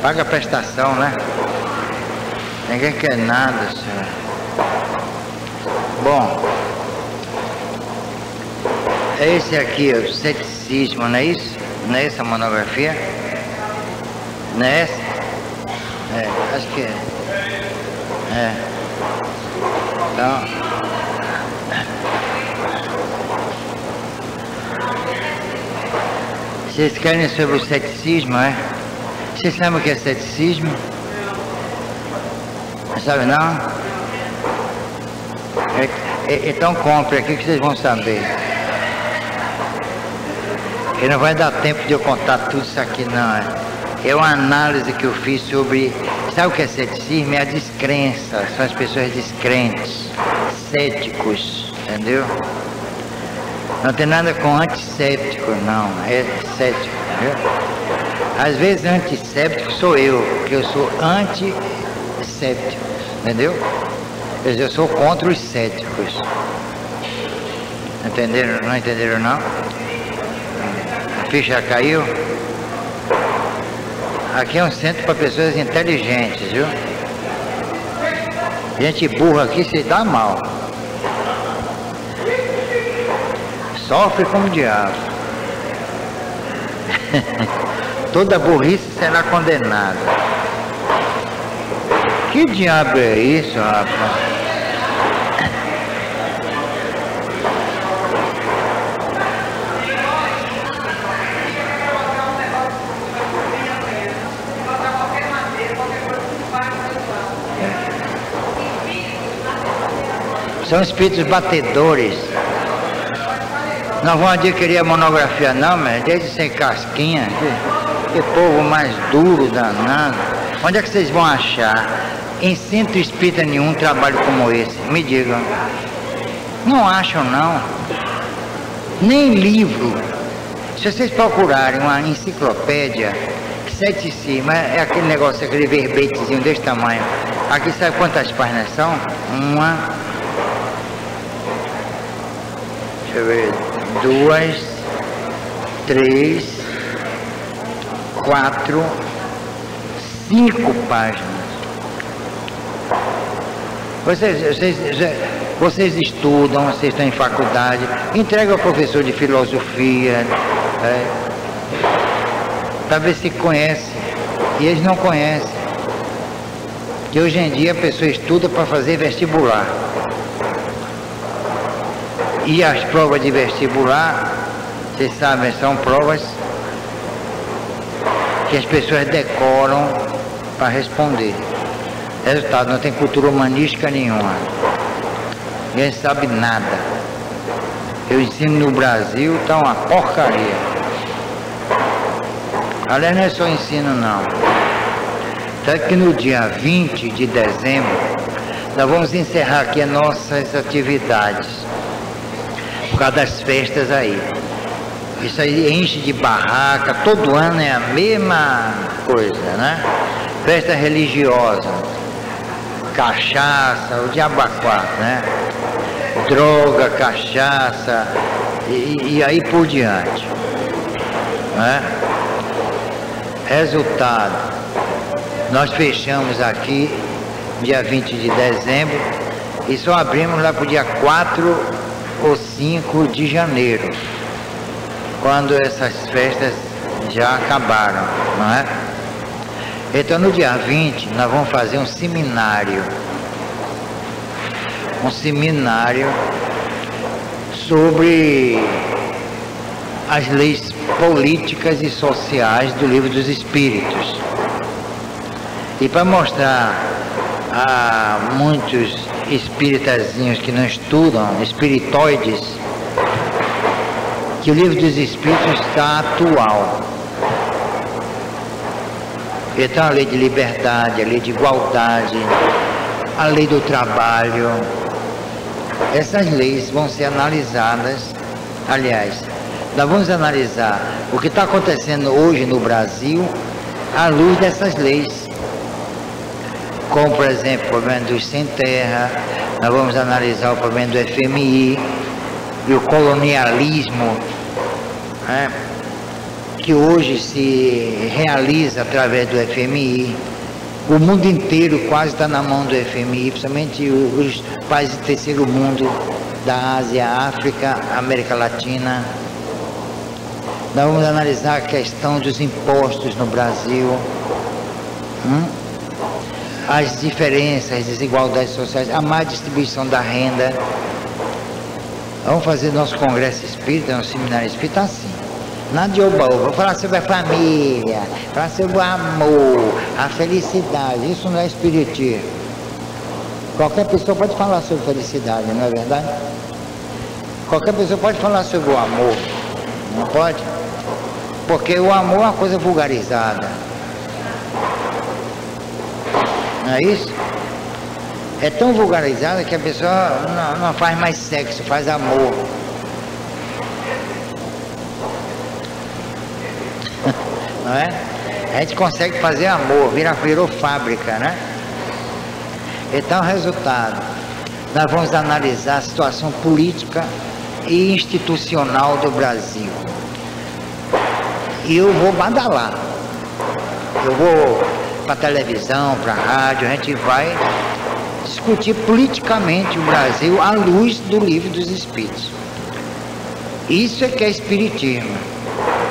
Paga a prestação, né? Ninguém quer nada, senhor. Bom, é esse aqui, o ceticismo, não é isso? Não é essa monografia? Não é essa? É, acho que é. É. Então... Vocês querem sobre o ceticismo, é? Vocês sabem o que é ceticismo? Não sabe não? Então compre aqui que vocês vão saber. E não vai dar tempo de eu contar tudo isso aqui não, é? É uma análise que eu fiz sobre... Sabe o que é ceticismo? É a descrença. São as pessoas descrentes, céticos, entendeu? Não tem nada com antisséptico, não. É cético, entendeu? Às vezes antisséptico sou eu, porque eu sou antisséptico, entendeu? Quer dizer, eu sou contra os céticos. Entenderam? Não entenderam, não? A ficha já caiu? Aqui é um centro para pessoas inteligentes, viu? Gente burra aqui se dá mal. Sofre como o diabo. Toda burrice será condenada. Que diabo é isso, rapaz? São espíritos batedores. Não vão adquirir a monografia não, mas desde sem casquinha. Que povo mais duro, danado. Onde é que vocês vão achar? Em centro espírita nenhum trabalho como esse. Me digam. Não acham não. Nem livro. Se vocês procurarem uma enciclopédia, ceticismo, é aquele negócio, aquele verbetezinho desse tamanho. Aqui sabe quantas páginas são? Deixa eu ver. 2, 3, 4, 5 páginas. Vocês estudam, vocês estão em faculdade, entrega ao professor de filosofia, para ver se conhece. E eles não conhecem. Que hoje em dia a pessoa estuda para fazer vestibular. E as provas de vestibular, vocês sabem, são provas que as pessoas decoram para responder. Resultado, não tem cultura humanística nenhuma. Ninguém sabe nada. Eu ensino no Brasil, tá uma porcaria. Aliás, não é só ensino não. Tanto que no dia 20 de dezembro, nós vamos encerrar aqui as nossas atividades. Por causa das festas aí. Isso aí enche de barraca, todo ano é a mesma coisa, né? Festa religiosa, cachaça, o diabo a quatro, né? Droga, cachaça e aí por diante, né? Resultado, nós fechamos aqui dia 20 de dezembro e só abrimos lá para o dia 4 ou 5 de janeiro, quando essas festas já acabaram, não é? Então no dia 20 nós vamos fazer um seminário sobre as leis políticas e sociais do Livro dos Espíritos. E para mostrar a muitos espíritazinhos que não estudam, espiritoides, que o Livro dos Espíritos está atual. Então a lei de liberdade, a lei de igualdade, a lei do trabalho, essas leis vão ser analisadas. Aliás, nós vamos analisar o que está acontecendo hoje no Brasil à luz dessas leis. Como, por exemplo, o problema dos sem terra, nós vamos analisar o problema do FMI e o colonialismo, né? que hoje se realiza através do FMI. O mundo inteiro quase está na mão do FMI, principalmente os países do terceiro mundo, da Ásia, África, América Latina. Nós vamos analisar a questão dos impostos no Brasil, as diferenças, as desigualdades sociais, a má distribuição da renda. Vamos fazer nosso congresso espírita, nosso seminário espírita assim. Nada de oba-oba, vou falar sobre a família, falar sobre o amor, a felicidade. Isso não é espiritismo. Qualquer pessoa pode falar sobre felicidade, não é verdade? Qualquer pessoa pode falar sobre o amor, não pode? Porque o amor é uma coisa vulgarizada. Não é isso? É tão vulgarizada que a pessoa não faz mais sexo, faz amor. Não é? A gente consegue fazer amor, virou fábrica, né? Então, resultado, nós vamos analisar a situação política e institucional do Brasil. E eu vou badalar. Eu vou para a televisão, para a rádio, a gente vai discutir politicamente o Brasil à luz do Livro dos Espíritos. Isso é que é espiritismo.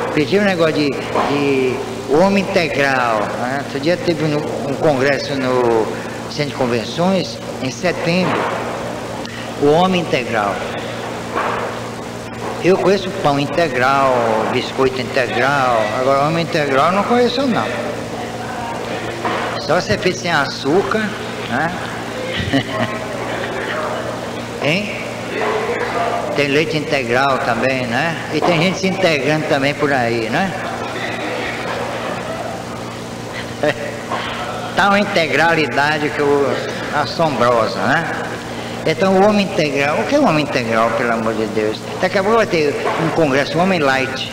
Espiritismo é um negócio de homem integral, né? Outro dia teve um congresso no Centro de Convenções, em setembro, o homem integral. Eu conheço pão integral, biscoito integral, agora homem integral eu não conheço não. Só ser feito sem açúcar, né? Hein? Tem leite integral também, né? E tem gente se integrando também por aí, né? Tá uma integralidade assombrosa, né? Então o homem integral, o que é o homem integral, pelo amor de Deus? Daqui a pouco vai ter um congresso, o homem light.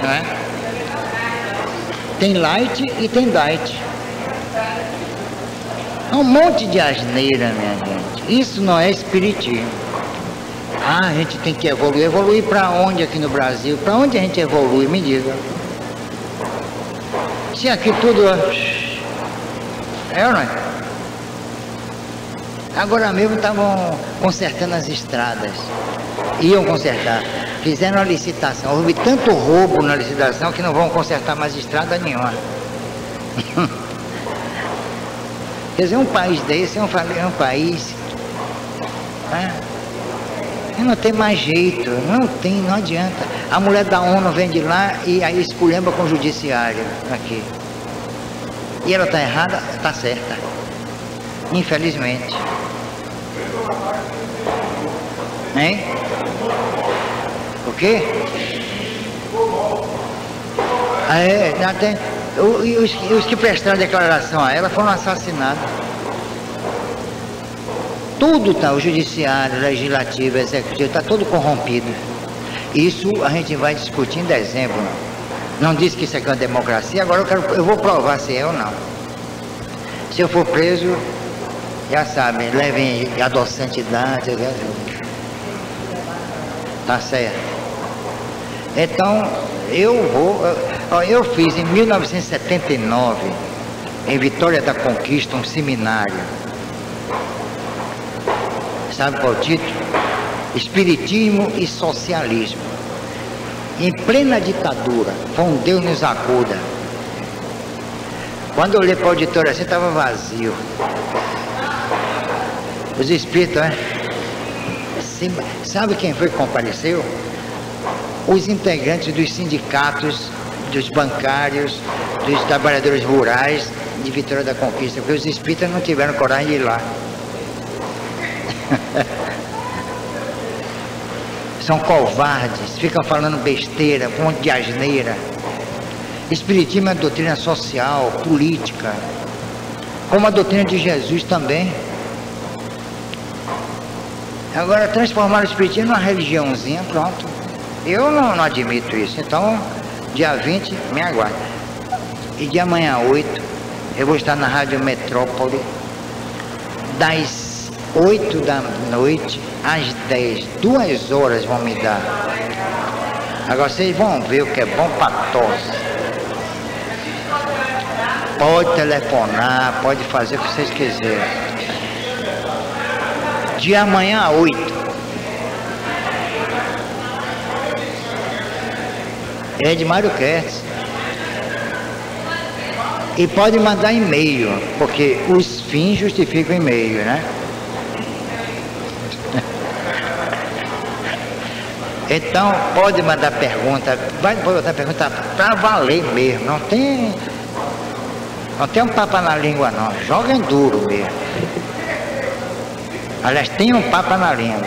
Não é? Tem light e tem diet. É um monte de asneira, minha gente. Isso não é espiritismo. Ah, a gente tem que evoluir. Evoluir para onde aqui no Brasil? Para onde a gente evolui? Me diga. Se aqui tudo é ou não é? Agora mesmo estavam consertando as estradas. Iam consertar. Fizeram a licitação. Houve tanto roubo na licitação que não vão consertar mais estrada nenhuma. Quer dizer, um país desse é um país, né? Não tem mais jeito, não adianta. A mulher da ONU vem de lá e aí esculhamba com o judiciário aqui. E ela está errada, está certa. Infelizmente. Hein? O quê? Os que prestaram declaração a ela foram assassinados. Tudo está, o judiciário, o legislativo, o executivo, está todo corrompido. Isso a gente vai discutir em dezembro. Não disse que isso aqui é uma democracia, agora eu vou provar se é ou não. Se eu for preso, já sabem, levem adoçantidade, tá certo. Então, eu fiz em 1979, em Vitória da Conquista, um seminário. Sabe qual é o título? Espiritismo e Socialismo. Em plena ditadura, com Deus nos acuda. Quando eu olhei para o auditório assim, estava vazio. Os espíritos, né? Sabe quem foi que compareceu? Os integrantes dos sindicatos, dos bancários, dos trabalhadores rurais de Vitória da Conquista, porque os espíritas não tiveram coragem de ir lá. São covardes, ficam falando besteira, um monte de asneira. Espiritismo é doutrina social, política, como a doutrina de Jesus também. Agora, transformar o espiritismo numa religiãozinha, pronto. Eu não admito isso. Então, dia 20, me aguarde. E de amanhã 8, eu vou estar na Rádio Metrópole, das 8 da noite às 10, 2 horas vão me dar. Agora vocês vão ver o que é bom para tosse. Pode telefonar, pode fazer o que vocês quiserem. De amanhã a 8. É de Mário Kertz. E pode mandar e-mail, porque os fins justificam e-mail, né? Então pode mandar pergunta, vai botar pergunta para valer mesmo, não tem um papa na língua não, joguem duro mesmo. Aliás, tem um papa na língua,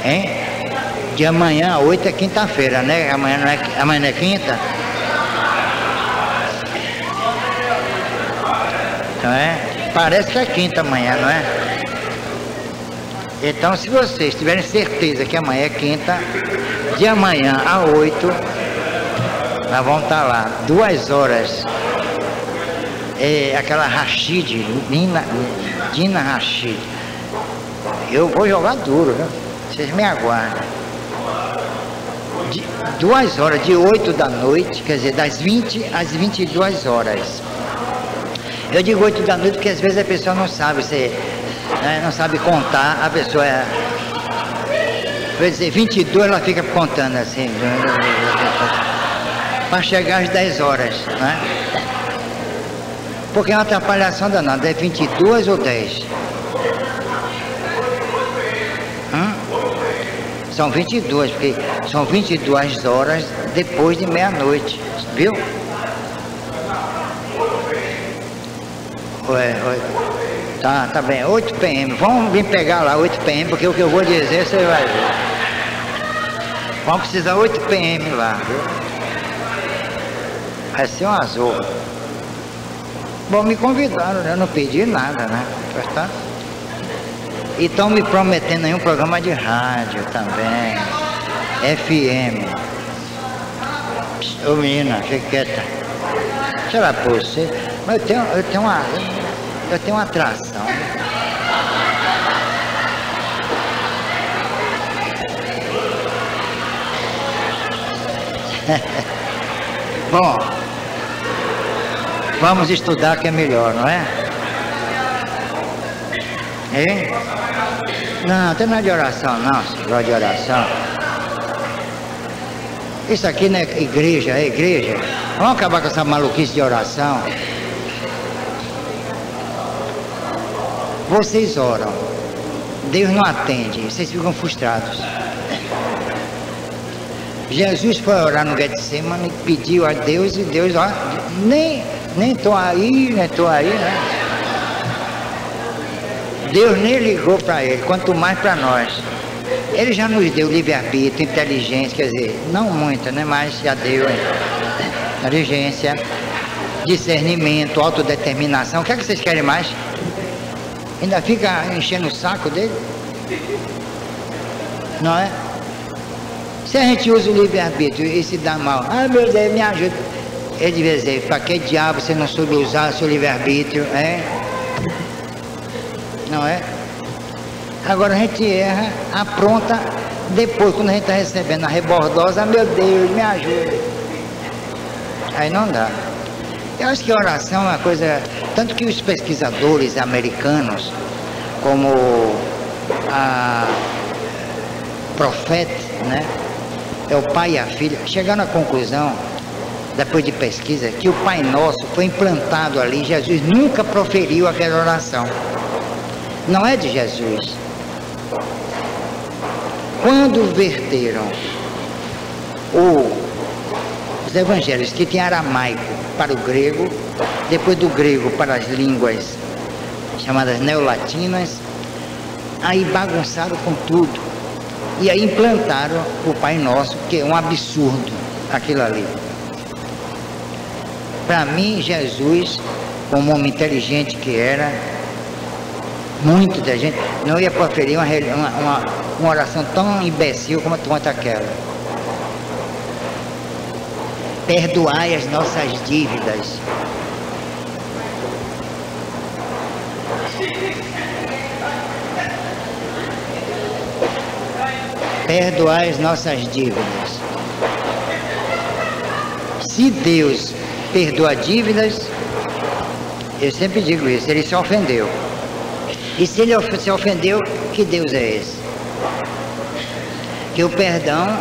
hein? De amanhã a 8 é quinta-feira, né? Amanhã não é quinta? Não é? Parece que é quinta amanhã, não é? Então, se vocês tiverem certeza que amanhã é quinta, de amanhã a 8, nós vamos estar lá, 2 horas. É aquela Rashid, Dina Rashid. Eu vou jogar duro, viu? Vocês me aguardem. 2 horas, de 8 da noite, quer dizer, das 20 às 22 horas. Eu digo 8 da noite porque às vezes a pessoa não sabe não sabe contar, a pessoa quer dizer, 22 ela fica contando assim, para chegar às 10 horas, né? Porque é uma atrapalhação danada, é 22 ou 10? São 22, porque são 22 horas depois de meia-noite, viu? Tá bem, 8 PM, vamos vir pegar lá 8 PM, porque o que eu vou dizer você vai ver. Vamos precisar 8 PM lá, viu? Vai ser um azul. Bom, me convidaram, né? Eu não pedi nada, né? Tá? E estão me prometendo aí um programa de rádio também, FM. Ô menina, fica quieta. Sei lá por você, mas eu tenho uma atração. Bom, vamos estudar que é melhor, não é? Hein? Não, tem nada de oração não, se gosta de oração. Isso aqui não é igreja, é igreja. Vamos acabar com essa maluquice de oração. Vocês oram, Deus não atende, vocês ficam frustrados. Jesus foi orar no Getsemane, pediu a Deus e Deus, ó, nem estou aí, né? Deus nem ligou para ele, quanto mais para nós. Ele já nos deu livre-arbítrio, inteligência, quer dizer, não muita, né? Mas já deu inteligência, discernimento, autodeterminação. O que é que vocês querem mais? Ainda fica enchendo o saco dele? Não é? Se a gente usa o livre-arbítrio e se dá mal, ah meu Deus, me ajuda. Ele devia dizer, para que diabo você não soube usar seu livre-arbítrio, não é? Agora a gente erra, apronta, depois quando a gente está recebendo a rebordosa, meu Deus, me ajuda. Aí não dá. Eu acho que a oração é uma coisa, tanto que os pesquisadores americanos, como a Profeta, né? É o pai e a filha, chegaram à conclusão, depois de pesquisa, que o Pai Nosso foi implantado ali, Jesus nunca proferiu aquela oração. Não é de Jesus. Quando verteram os evangelhos que tinham aramaico para o grego, depois do grego para as línguas chamadas neolatinas, aí bagunçaram com tudo. E aí implantaram o Pai Nosso, que é um absurdo aquilo ali. Para mim, Jesus, como homem inteligente que era, muito inteligente, não ia proferir uma oração tão imbecil quanto aquela. Perdoai as nossas dívidas. perdoai as nossas dívidas. Se Deus perdoa dívidas, eu sempre digo isso, ele se ofendeu. E se ele se ofendeu, que Deus é esse? Que o perdão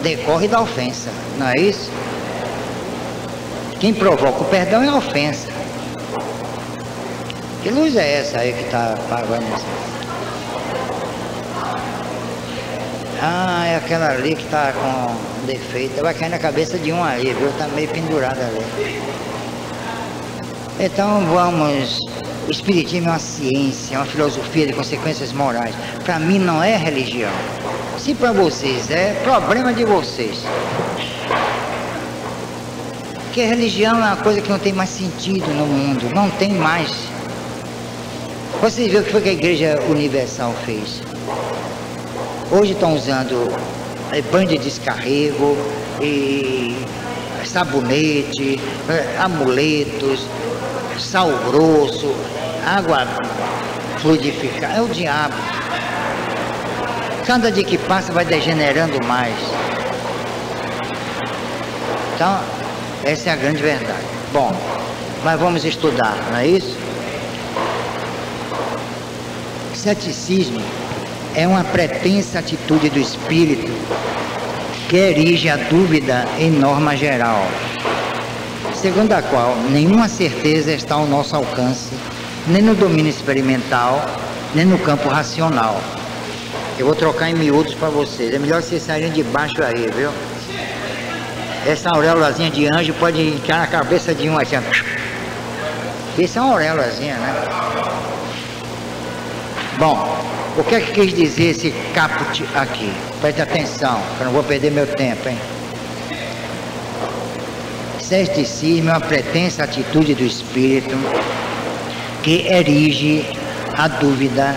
decorre da ofensa, não é isso? Quem provoca o perdão é a ofensa. Que luz é essa aí que está pagando isso? Ah, é aquela ali que está com defeito. Vai cair na cabeça de um ali, viu? Está meio pendurada ali. Então vamos... O Espiritismo é uma ciência, é uma filosofia de consequências morais. Para mim não é religião. Se para vocês é, problema de vocês. Porque a religião é uma coisa que não tem mais sentido no mundo. Não tem mais. Vocês viram o que foi que a Igreja Universal fez? Hoje estão usando banho de descarrego, e sabonete, amuletos, sal grosso, água fluidificada. É o diabo. Cada dia que passa vai degenerando mais. Então, essa é a grande verdade. Bom, mas vamos estudar, não é isso? Ceticismo é uma pretensa atitude do espírito que erige a dúvida em norma geral, segundo a qual nenhuma certeza está ao nosso alcance, nem no domínio experimental, nem no campo racional. Eu vou trocar em miúdos para vocês, é melhor vocês saírem de baixo aí, viu? Essa auréolazinha de anjo pode entrar na cabeça de um assim. Isso é uma auréolazinha, né? Bom, o que é que quis dizer esse caput aqui? Preste atenção, que eu não vou perder meu tempo, hein? Ceticismo é uma pretensa atitude do espírito que erige a dúvida,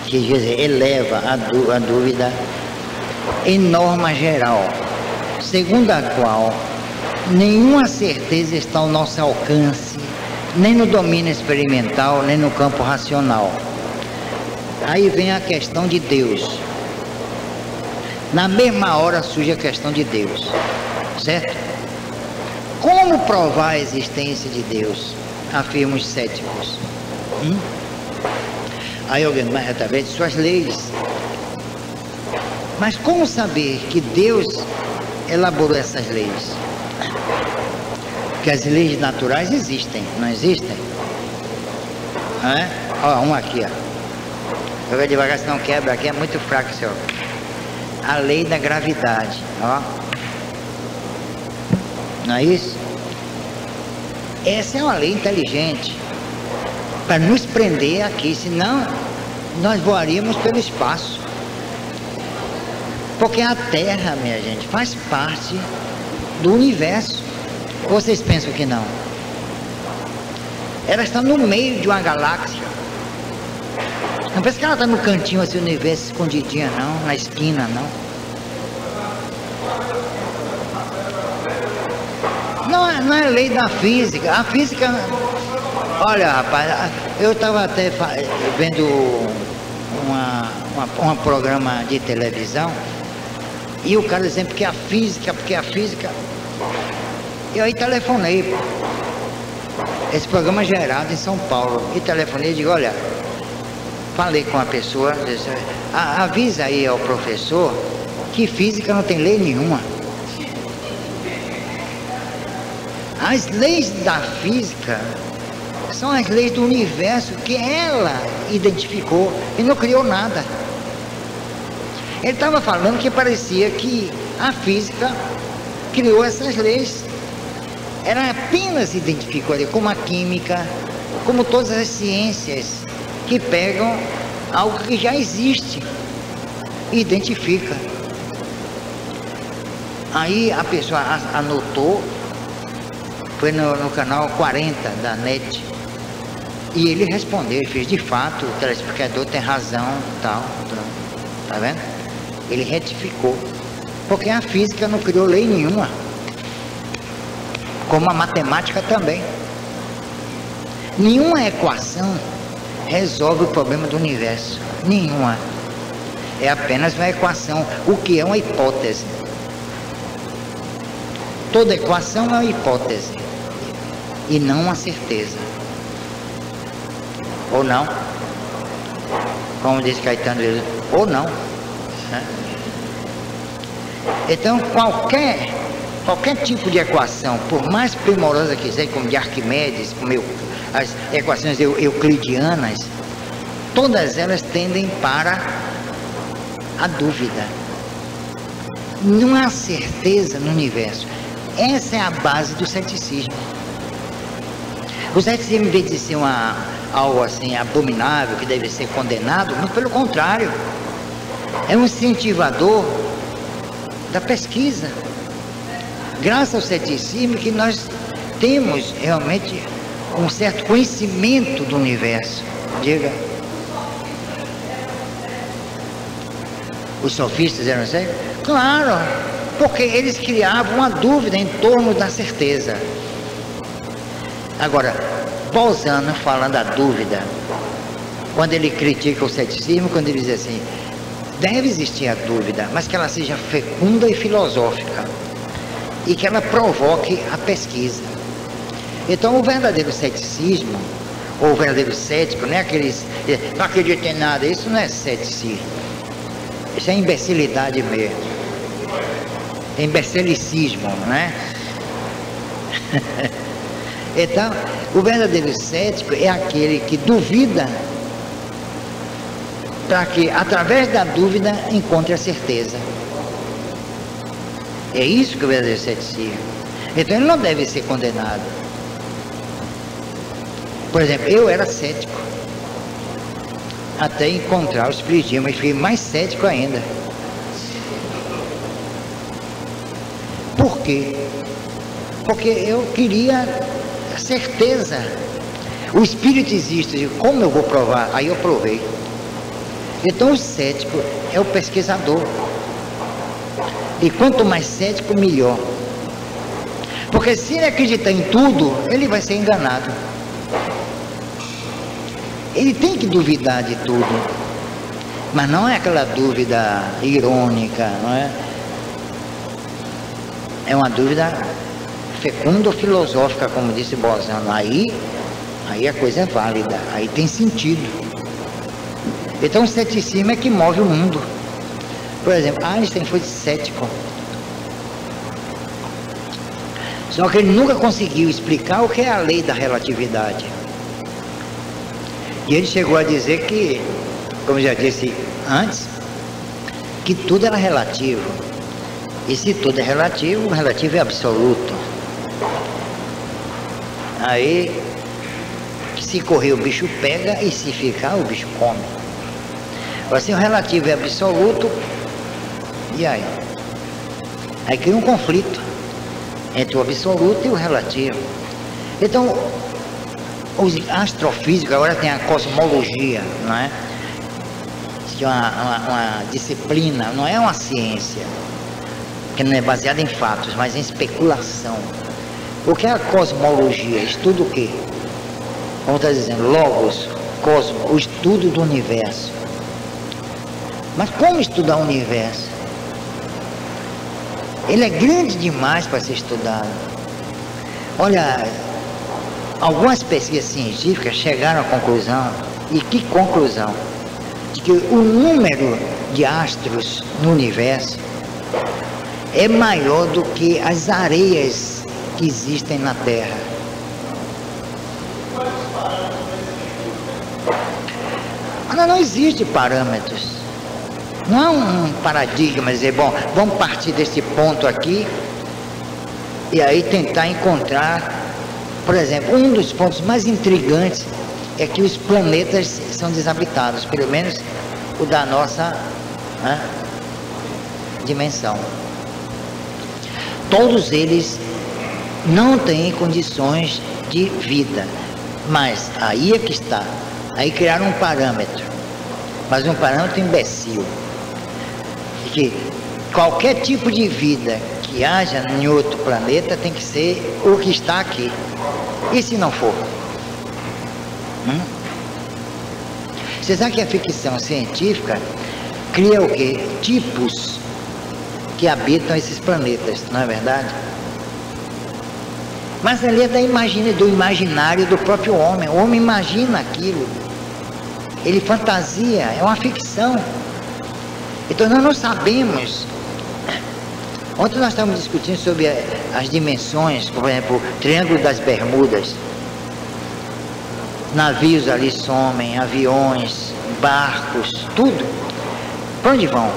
que quer dizer, eleva a dúvida em norma geral, segundo a qual nenhuma certeza está ao nosso alcance, nem no domínio experimental, nem no campo racional. Aí vem a questão de Deus. Na mesma hora surge a questão de Deus, certo? Como provar a existência de Deus? Afirmam os céticos. Aí alguém, mas através de suas leis. Mas como saber que Deus elaborou essas leis? Porque as leis naturais existem, não existem? Ó, um aqui, ó. Eu vou devagar, senão quebra. Aqui é muito fraco, senhor. A lei da gravidade, ó. Não é isso? Essa é uma lei inteligente para nos prender aqui, senão nós voaríamos pelo espaço. Porque a Terra, minha gente, faz parte do universo. Ou vocês pensam que não? Ela está no meio de uma galáxia. Não pensa que ela está no cantinho assim, do universo, escondidinha não, na esquina não. Não é lei da física. A física, olha rapaz, eu estava até vendo um programa de televisão e o cara dizendo porque a física, eu aí telefonei, esse programa é gerado em São Paulo, e telefonei e digo, olha, falei com a pessoa, disse, avisa aí ao professor que física não tem lei nenhuma. As leis da física são as leis do universo que ela identificou e não criou nada. Ele estava falando que parecia que a física criou essas leis. Ela apenas identificou ali, como a química, como todas as ciências que pegam algo que já existe e identifica. Aí a pessoa anotou, foi no canal 40 da NET, e ele respondeu, fez de fato, o telespectador tem razão, tal, tá vendo? Ele retificou, porque a física não criou lei nenhuma, como a matemática também. Nenhuma equação resolve o problema do universo, nenhuma. é apenas uma equação, o que é uma hipótese. Toda equação é uma hipótese e não uma certeza. Ou não, como diz Caetano, ou não, né? Então qualquer tipo de equação, por mais primorosa que seja, como de Arquimedes, como as equações euclidianas, todas elas tendem para a dúvida. Não há certeza no universo. Essa é a base do ceticismo. O ceticismo, em vez de ser algo assim abominável, que deve ser condenado, muito pelo contrário, é um incentivador da pesquisa. Graças ao ceticismo que nós temos realmente um certo conhecimento do universo. Diga. Os sofistas eram assim? Claro, porque eles criavam uma dúvida em torno da certeza. Agora, Bolzano fala da dúvida, quando ele critica o ceticismo, quando ele diz assim, deve existir a dúvida, mas que ela seja fecunda e filosófica, e que ela provoque a pesquisa. Então, o verdadeiro ceticismo, ou o verdadeiro cético, não é aqueles, não acredita em nada, isso não é ceticismo, isso é imbecilidade mesmo, é imbecilicismo, não é? Então, o verdadeiro cético é aquele que duvida para que, através da dúvida, encontre a certeza. É isso que é o verdadeiro ceticismo. Então, ele não deve ser condenado. Por exemplo, eu era cético até encontrar o espiritismo, mas fiquei mais cético ainda. Por quê? Porque eu queria certeza. O espírito existe, como eu vou provar? Aí eu provei. Então o cético é o pesquisador. E quanto mais cético, melhor. Porque se ele acreditar em tudo, ele vai ser enganado. Ele tem que duvidar de tudo. Mas não é aquela dúvida irônica, não é? É uma dúvida fecunda ou filosófica, como disse Bolzano. Aí a coisa é válida, aí tem sentido. Então o ceticismo é que move o mundo. Por exemplo, Einstein foi cético. Só que ele nunca conseguiu explicar o que é a lei da relatividade. E ele chegou a dizer que, como já disse antes, que tudo era relativo. E se tudo é relativo, o relativo é absoluto. Aí, se correr o bicho pega e se ficar o bicho come. Assim, o relativo é absoluto, e aí? Aí cria um conflito entre o absoluto e o relativo. Então, os astrofísicos agora tem a cosmologia, não é? Que é uma disciplina, não é uma ciência, que não é baseada em fatos, mas em especulação. O que é a cosmologia? Estuda o quê? Como está dizendo, logos, cosmo, o estudo do universo. Mas como estudar o universo? Ele é grande demais para ser estudado. Olha, algumas pesquisas científicas chegaram à conclusão, e que conclusão? De que o número de astros no universo é maior do que as areias que existem na Terra. Ainda não existe parâmetros. Não é um paradigma dizer, bom, vamos partir desse ponto aqui e aí tentar encontrar, por exemplo, um dos pontos mais intrigantes é que os planetas são desabitados, pelo menos o da nossa, né, dimensão. Todos eles não têm condições de vida, mas aí é que está. Aí criaram um parâmetro, mas um parâmetro imbecil, de que qualquer tipo de vida que haja em outro planeta tem que ser o que está aqui. E se não for? Você sabe que a ficção científica cria o quê? Tipos que habitam esses planetas, não é verdade? Mas ali é do imaginário do próprio homem. O homem imagina aquilo, ele fantasia, é uma ficção. Então nós não sabemos. Ontem nós estávamos discutindo sobre as dimensões, por exemplo, o Triângulo das Bermudas. Navios ali somem, aviões, barcos, tudo. Para onde vão?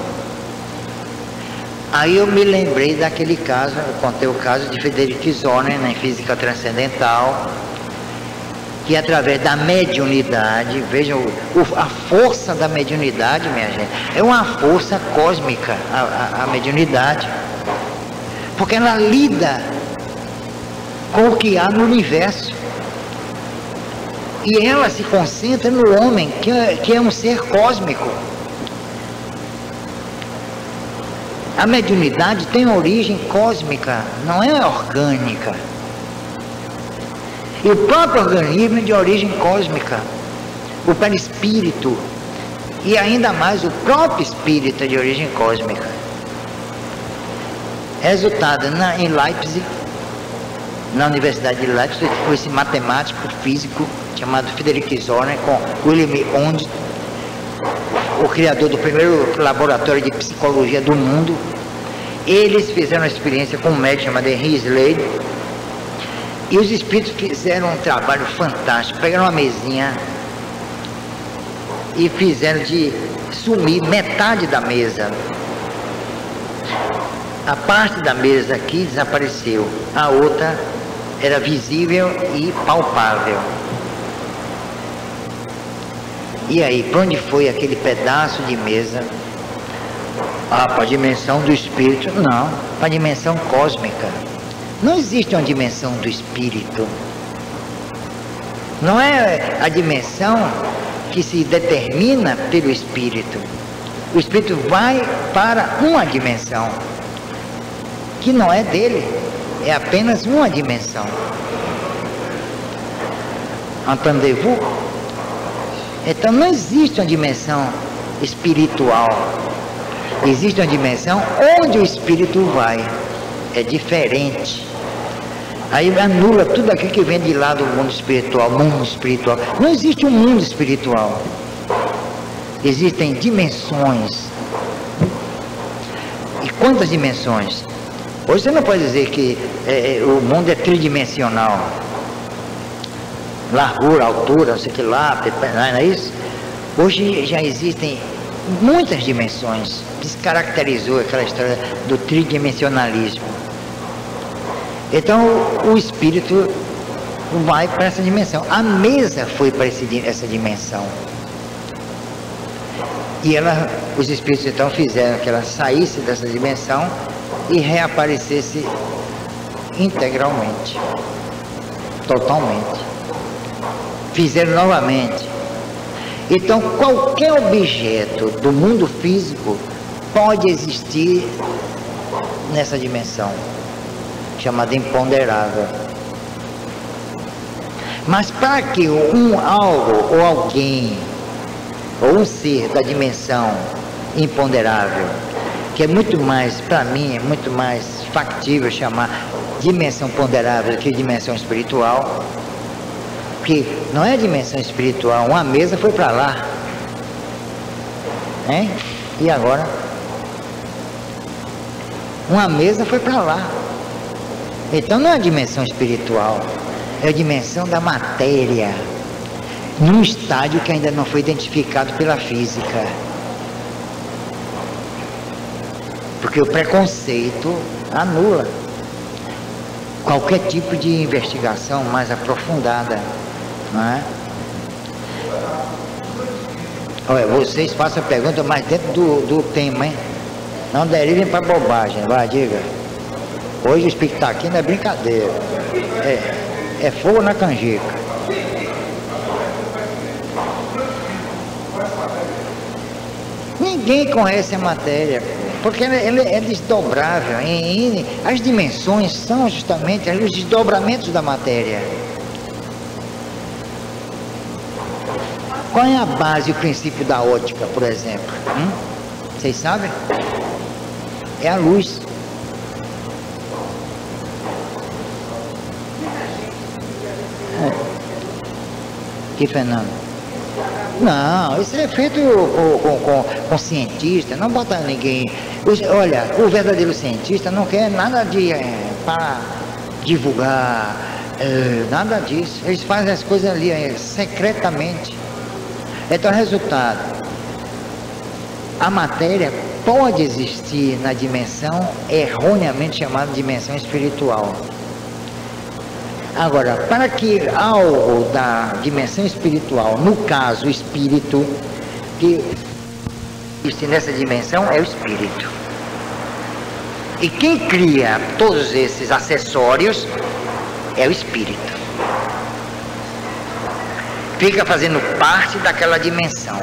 Aí eu me lembrei daquele caso, eu contei o caso de Frederick Zorn, em Física Transcendental, que através da mediunidade, vejam a força da mediunidade, minha gente, é uma força cósmica, a mediunidade, porque ela lida com o que há no universo, e ela se concentra no homem, que é um ser cósmico. A mediunidade tem origem cósmica, não é orgânica. E o próprio organismo é de origem cósmica, o perispírito, e ainda mais o próprio espírito é de origem cósmica. Resultado em Leipzig, na Universidade de Leipzig, com esse matemático, físico, chamado Frederick Zorn, com William Ond, o criador do primeiro laboratório de psicologia do mundo. Eles fizeram uma experiência com um médico chamado Henry Slade, e os espíritos fizeram um trabalho fantástico. Pegaram uma mesinha e fizeram de sumir metade da mesa. A parte da mesa aqui desapareceu, a outra era visível e palpável. E aí, para onde foi aquele pedaço de mesa? Para a dimensão do espírito? Não, para a dimensão cósmica. Não existe uma dimensão do espírito. Não é a dimensão que se determina pelo espírito. O espírito vai para uma dimensão, que não é dele, é apenas uma dimensão. Entendez-vous? Então não existe uma dimensão espiritual. Existe uma dimensão onde o espírito vai. É diferente. Aí anula tudo aquilo que vem de lá do mundo espiritual. Mundo espiritual. Não existe um mundo espiritual. Existem dimensões. E quantas dimensões? Hoje você não pode dizer que o mundo é tridimensional. Largura, altura, não sei o que lá, não é isso? Hoje já existem muitas dimensões. Descaracterizou aquela história do tridimensionalismo. Então o espírito vai para essa dimensão. A mesa foi para essa dimensão. E os espíritos então fizeram que ela saísse dessa dimensão e reaparecesse integralmente, totalmente. Fizeram novamente. Então qualquer objeto do mundo físico pode existir nessa dimensão, chamada imponderável. Mas para que algo ou alguém, ou um ser da dimensão imponderável, que é muito mais, para mim, é muito mais factível chamar dimensão ponderável do que dimensão espiritual, porque não é dimensão espiritual, uma mesa foi para lá, hein? E agora? Uma mesa foi para lá. Então não é a dimensão espiritual, é a dimensão da matéria, num estádio que ainda não foi identificado pela física. Porque o preconceito anula qualquer tipo de investigação mais aprofundada, não é? Olha, vocês façam a pergunta mais dentro do tema, hein? Não derivem para bobagem, vai, diga. Hoje o espírito está aqui, não é brincadeira. É fogo na canjica. Ninguém conhece a matéria, porque ela é desdobrável. As dimensões são justamente os desdobramentos da matéria. Qual é a base e o princípio da ótica, por exemplo? Vocês sabem? É a luz. Que Fernando? Não, isso é feito com cientista, não bota ninguém. Olha, o verdadeiro cientista não quer nada para divulgar, nada disso. Eles fazem as coisas ali secretamente. Então, resultado, a matéria pode existir na dimensão erroneamente chamada dimensão espiritual. Agora, para que algo da dimensão espiritual, no caso o espírito, que existe nessa dimensão é o espírito. E quem cria todos esses acessórios é o espírito. Fica fazendo parte daquela dimensão.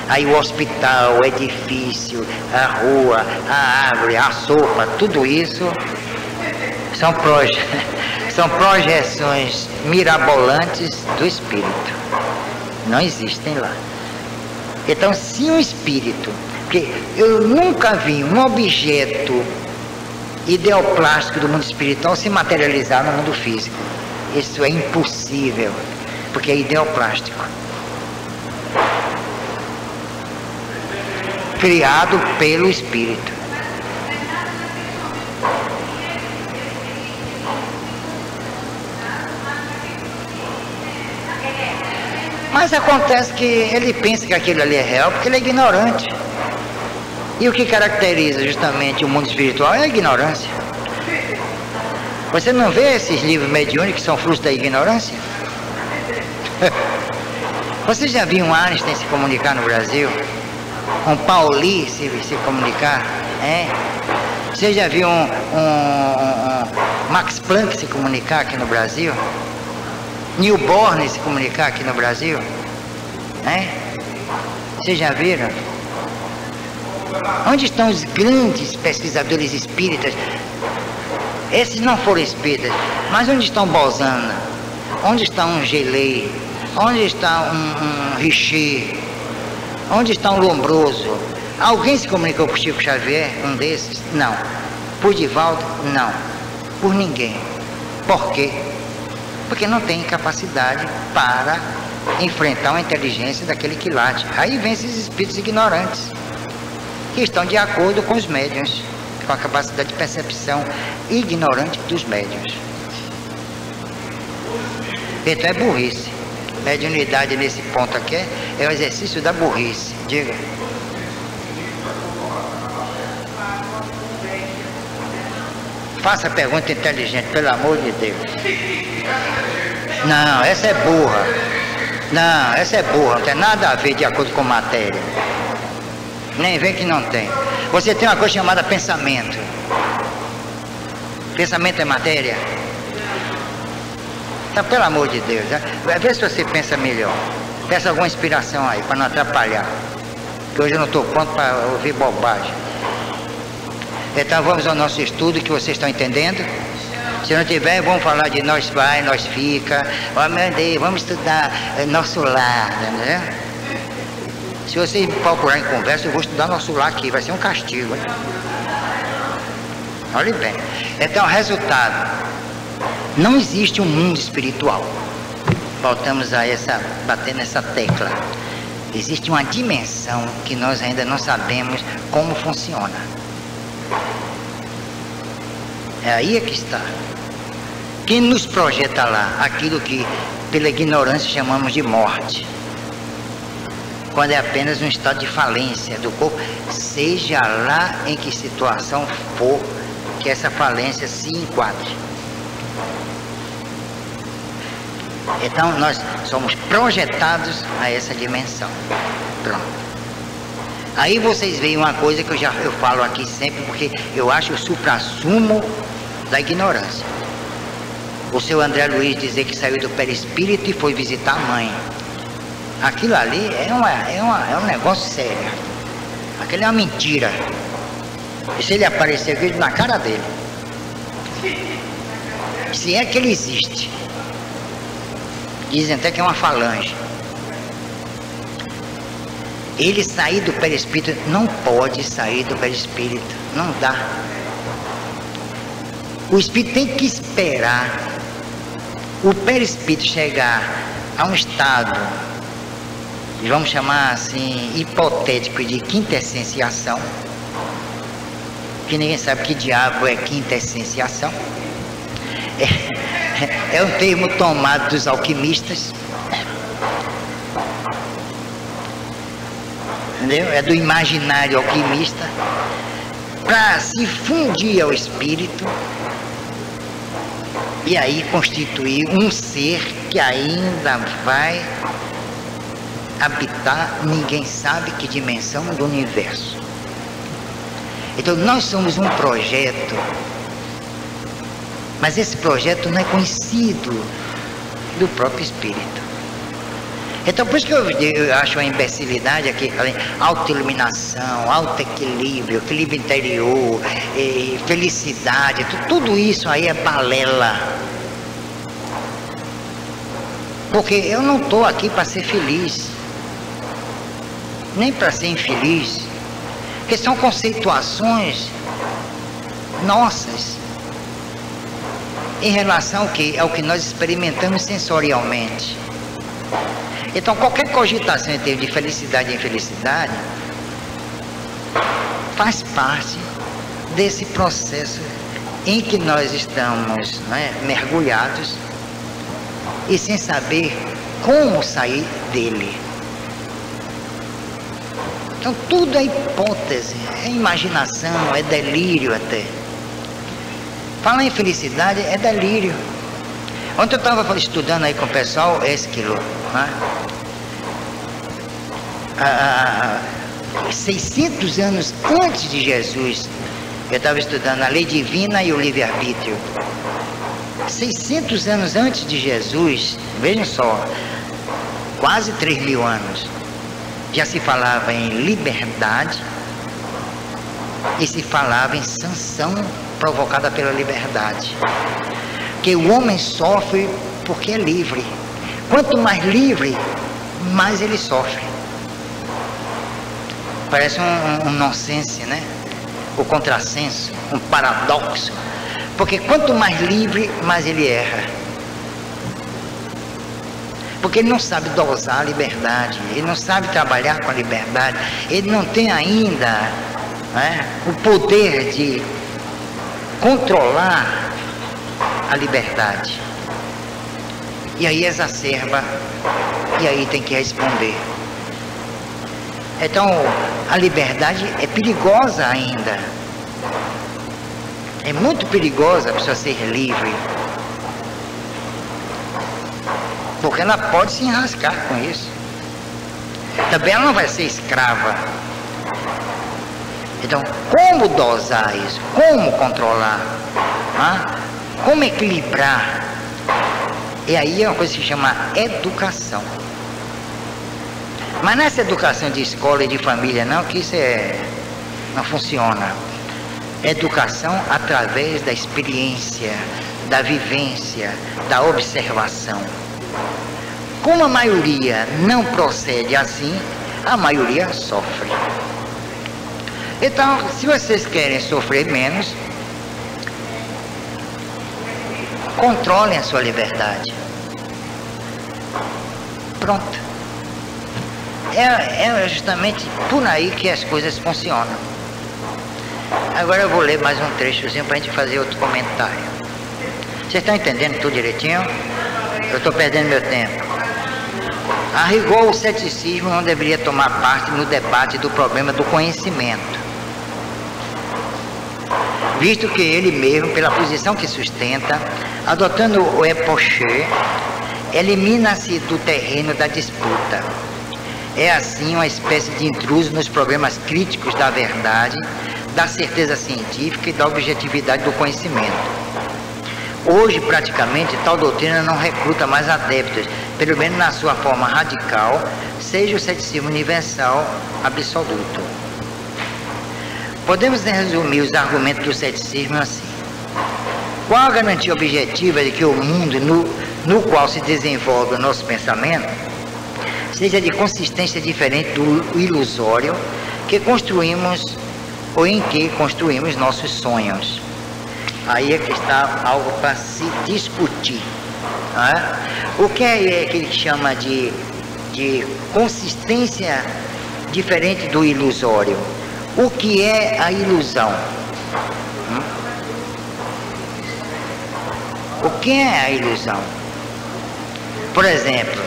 Aí o hospital, o edifício, a rua, a árvore, a sopa, tudo isso são projeções mirabolantes do espírito. Não existem lá. Então, se um espírito, porque eu nunca vi um objeto ideoplástico do mundo espiritual se materializar no mundo físico. Isso é impossível, porque é ideoplástico. Criado pelo espírito. Mas acontece que ele pensa que aquilo ali é real porque ele é ignorante. E o que caracteriza justamente o mundo espiritual é a ignorância. Você não vê esses livros mediúnicos que são frutos da ignorância? Você já viu um Einstein se comunicar no Brasil? Um Pauli se comunicar? Você já viu um Max Planck se comunicar aqui no Brasil? Newborn se comunicar aqui no Brasil? Vocês já viram? Onde estão os grandes pesquisadores espíritas? Esses não foram espíritas, mas onde estão Bolzano? Onde está um Gelei? Onde está um Richer? Onde está um Lombroso? Alguém se comunicou com o Chico Xavier? Um desses? Não. Por Divaldo? Não. Por ninguém. Por quê? Porque não tem capacidade para enfrentar uma inteligência daquele quilate. Aí vem esses espíritos ignorantes, que estão de acordo com os médiuns, com a capacidade de percepção ignorante dos médiuns. Então é burrice. Mediunidade nesse ponto aqui é o exercício da burrice. Diga. Faça pergunta inteligente, pelo amor de Deus. Não, essa é burra. Não, essa é burra, não tem nada a ver de acordo com matéria. Nem vem que não tem. Você tem uma coisa chamada pensamento. Pensamento é matéria? Então, pelo amor de Deus, vê se você pensa melhor. Peça alguma inspiração aí, para não atrapalhar. Que hoje eu não estou pronto para ouvir bobagem. Então vamos ao nosso estudo, que vocês estão entendendo? Se não tiver, vamos falar de nós vai, nós fica. Oh, meu Deus, vamos estudar nosso lar, né? Se vocês me procurarem conversa, eu vou estudar nosso lar aqui, vai ser um castigo, hein? Olhe bem. Então, resultado, não existe um mundo espiritual. Voltamos a bater nessa tecla. Existe uma dimensão que nós ainda não sabemos como funciona. É aí que está. Quem nos projeta lá? Aquilo que pela ignorância chamamos de morte. Quando é apenas um estado de falência do corpo, seja lá em que situação for que essa falência se enquadre. Então nós somos projetados a essa dimensão. Pronto. Aí vocês veem uma coisa que eu falo aqui sempre, porque eu acho o suprassumo da ignorância. O seu André Luiz dizer que saiu do perispírito e foi visitar a mãe. Aquilo ali é um negócio sério. Aquilo é uma mentira. E se ele aparecer aqui na cara dele, se é que ele existe, dizem até que é uma falange. Ele sair do perispírito, não pode sair do perispírito, não dá. O espírito tem que esperar o perispírito chegar a um estado, vamos chamar assim, hipotético de quintessenciação, que ninguém sabe que diabo é quintessenciação. É um termo tomado dos alquimistas, entendeu? É do imaginário alquimista, para se fundir ao espírito e aí constituir um ser que ainda vai habitar, ninguém sabe que dimensão do universo. Então nós somos um projeto, mas esse projeto não é conhecido do próprio espírito. Então por isso que eu acho a imbecilidade aqui, autoiluminação, autoequilíbrio, equilíbrio interior, felicidade, tudo isso aí é balela. Porque eu não estou aqui para ser feliz, nem para ser infeliz, porque são conceituações nossas em relação ao que? Ao que nós experimentamos sensorialmente. Então qualquer cogitação em termos de felicidade e infelicidade faz parte desse processo em que nós estamos, né, mergulhados e sem saber como sair dele. Então tudo é hipótese, é imaginação, é delírio até. Falar em felicidade é delírio. Ontem eu estava estudando aí com o pessoal Esquilo, né? 600 anos antes de Jesus, eu estava estudando a lei divina e o livre-arbítrio. 600 anos antes de Jesus, vejam só, quase 3.000 anos, já se falava em liberdade e se falava em sanção provocada pela liberdade. Que o homem sofre porque é livre. Quanto mais livre, mais ele sofre. Parece um nonsense, né? O contrassenso, um paradoxo. Porque quanto mais livre, mais ele erra. Porque ele não sabe dosar a liberdade, ele não sabe trabalhar com a liberdade, ele não tem ainda, né, o poder de controlar a liberdade. E aí exacerba, e aí tem que responder. Então a liberdade é perigosa ainda. É muito perigosa a pessoa ser livre, porque ela pode se enrascar com isso. Também ela não vai ser escrava. Então, como dosar isso? Como controlar? Como equilibrar? E aí é uma coisa que se chama educação. Mas nessa educação de escola e de família não, que isso não funciona. Educação através da experiência, da vivência, da observação. Como a maioria não procede assim, a maioria sofre. Então, se vocês querem sofrer menos, controlem a sua liberdade. Pronto. É justamente por aí que as coisas funcionam. Agora eu vou ler mais um trechozinho para a gente fazer outro comentário. Vocês estão entendendo tudo direitinho? Eu estou perdendo meu tempo. A rigor, o ceticismo não deveria tomar parte no debate do problema do conhecimento, visto que ele mesmo, pela posição que sustenta, adotando o epoché, elimina-se do terreno da disputa. É assim uma espécie de intruso nos problemas críticos da verdade, da certeza científica e da objetividade do conhecimento. Hoje, praticamente, tal doutrina não recruta mais adeptos, pelo menos na sua forma radical, seja o ceticismo universal absoluto. Podemos resumir os argumentos do ceticismo assim. Qual a garantia objetiva de que o mundo no qual se desenvolve o nosso pensamento seja de consistência diferente do ilusório que construímos ou em que construímos nossos sonhos. Aí é que está algo para se discutir. O que é que ele chama de consistência diferente do ilusório? O que é a ilusão? O que é a ilusão? Por exemplo,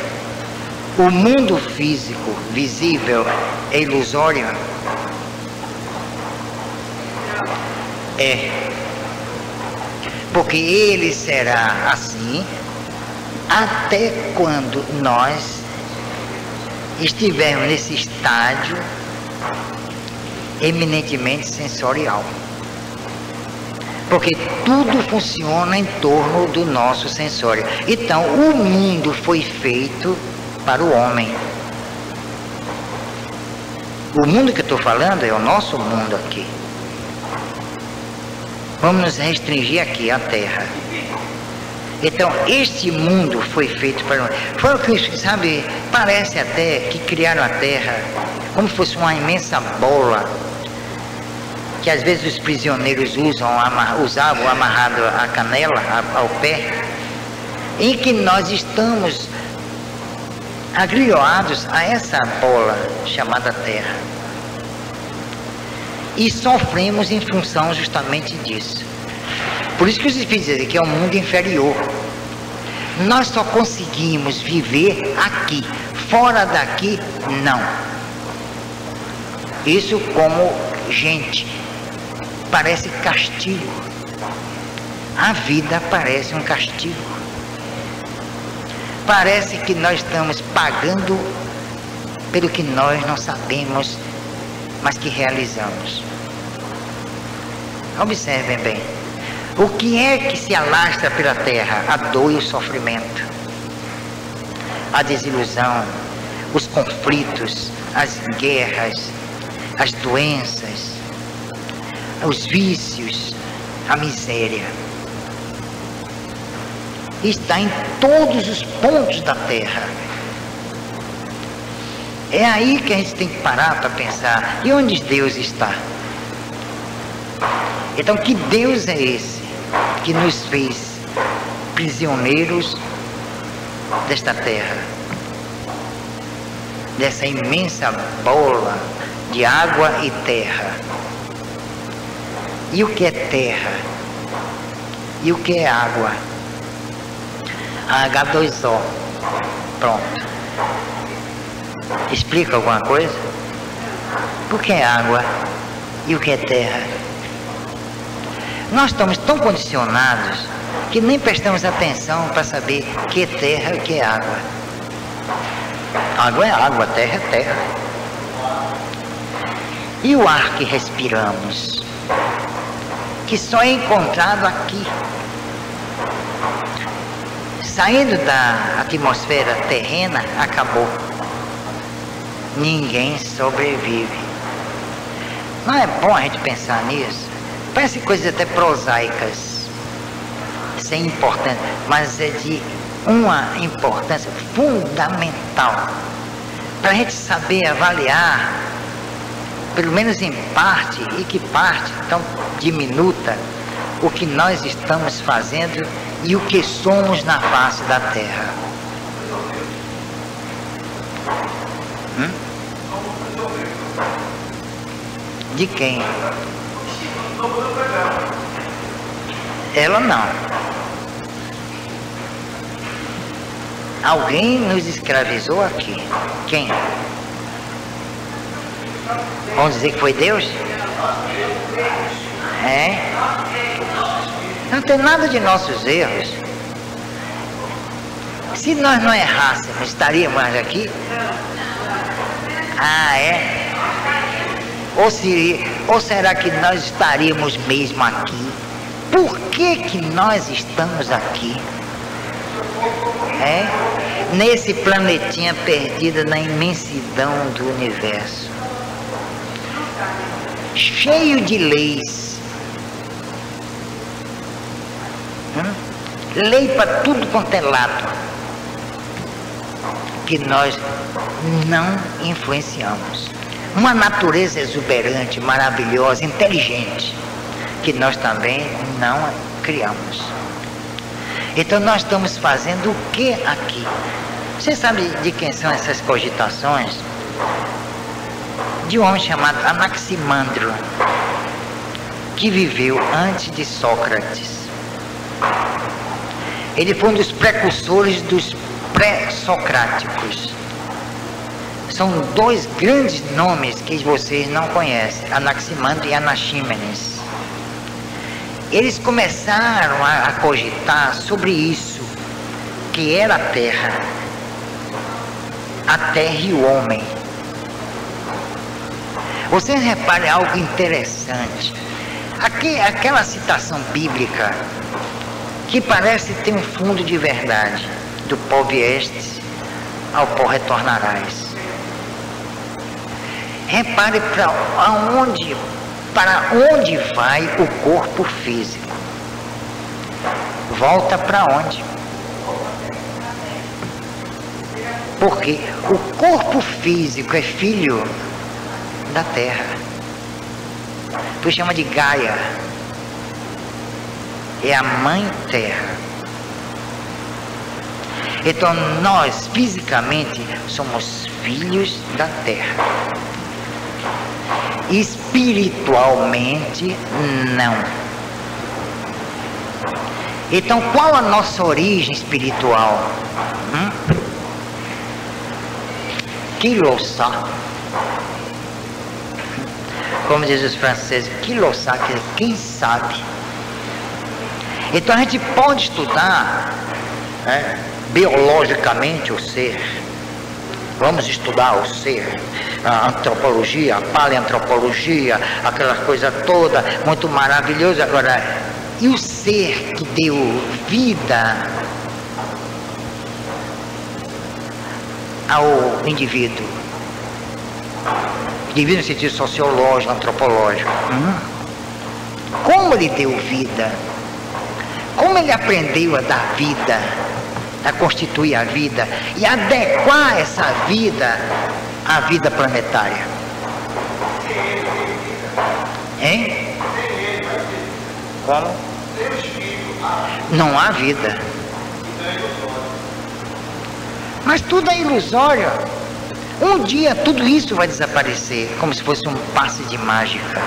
o mundo físico visível é ilusório? É. Porque ele será assim até quando nós estivermos nesse estágio eminentemente sensorial. Porque tudo funciona em torno do nosso sensório. Então, o mundo foi feito para o homem. O mundo que eu estou falando é o nosso mundo aqui. Vamos nos restringir aqui, à Terra. Então, este mundo foi feito para o homem. Foi o que, sabe, parece até que criaram a Terra como se fosse uma imensa bola, que às vezes os prisioneiros usavam amarrado à canela, ao pé, em que nós estamos agrilhoados a essa bola chamada Terra. E sofremos em função justamente disso. Por isso que os Espíritos dizem que é um mundo inferior. Nós só conseguimos viver aqui. Fora daqui, não. Isso como gente. Parece castigo. A vida parece um castigo. Parece que nós estamos pagando pelo que nós não sabemos, mas que realizamos. Observem bem. O que é que se alastra pela terra? A dor e o sofrimento, a desilusão, os conflitos, as guerras, as doenças, os vícios, a miséria. Está em todos os pontos da terra. É aí que a gente tem que parar para pensar, e onde Deus está? Então, que Deus é esse que nos fez prisioneiros desta terra, dessa imensa bola de água e terra? E o que é terra? E o que é água? H2O. Pronto. Explica alguma coisa? O que é água e o que é terra? Nós estamos tão condicionados que nem prestamos atenção para saber o que é terra e o que é água. Água é água, terra é terra. E o ar que respiramos, que só é encontrado aqui. Saindo da atmosfera terrena, acabou. Ninguém sobrevive. Não é bom a gente pensar nisso? Parece coisas até prosaicas, sem importância, mas é de uma importância fundamental para a gente saber avaliar, pelo menos em parte, e que parte tão diminuta, o que nós estamos fazendo e o que somos na face da terra. De quem? Ela não. Alguém nos escravizou aqui. Quem? Vamos dizer que foi Deus? É? Não tem nada de nossos erros. Se nós não errássemos, estaríamos aqui? Ah, é? Ou será que nós estaríamos mesmo aqui? Por que nós estamos aqui? É? Nesse planetinha perdido na imensidão do universo, cheio de leis, lei para tudo quanto é lado. que nós não influenciamos. Uma natureza exuberante, maravilhosa, inteligente, que nós também não criamos. Então nós estamos fazendo o que aqui? Você sabe de quem são essas cogitações? De um homem chamado Anaximandro, que viveu antes de Sócrates. Ele foi um dos precursores dos pré-socráticos. São dois grandes nomes que vocês não conhecem, Anaximandro e Anaxímenes. Eles começaram a cogitar sobre isso, que era a Terra e o homem. Vocês reparem algo interessante. Aquela citação bíblica que parece ter um fundo de verdade: do pó viestes, ao pó retornarás. Repare para onde vai o corpo físico. Volta para onde? Porque o corpo físico é filho da Terra. Tu chama de Gaia. É a mãe Terra. Então nós fisicamente somos filhos da Terra. Espiritualmente não. Então qual a nossa origem espiritual? Qui lo sait? Como diz os franceses, qui lo sait, quem sabe? Então a gente pode estudar biologicamente o ser. Vamos estudar o ser, a antropologia, a paleantropologia, aquela coisa toda, muito maravilhosa. Agora, e o ser que deu vida ao indivíduo? Indivíduo no sentido sociológico, antropológico. Como ele deu vida? Como ele aprendeu a dar vida? A constituir a vida e adequar essa vida à vida planetária. Hein? Como? Não há vida. Mas tudo é ilusório. Um dia tudo isso vai desaparecer, como se fosse um passe de mágica.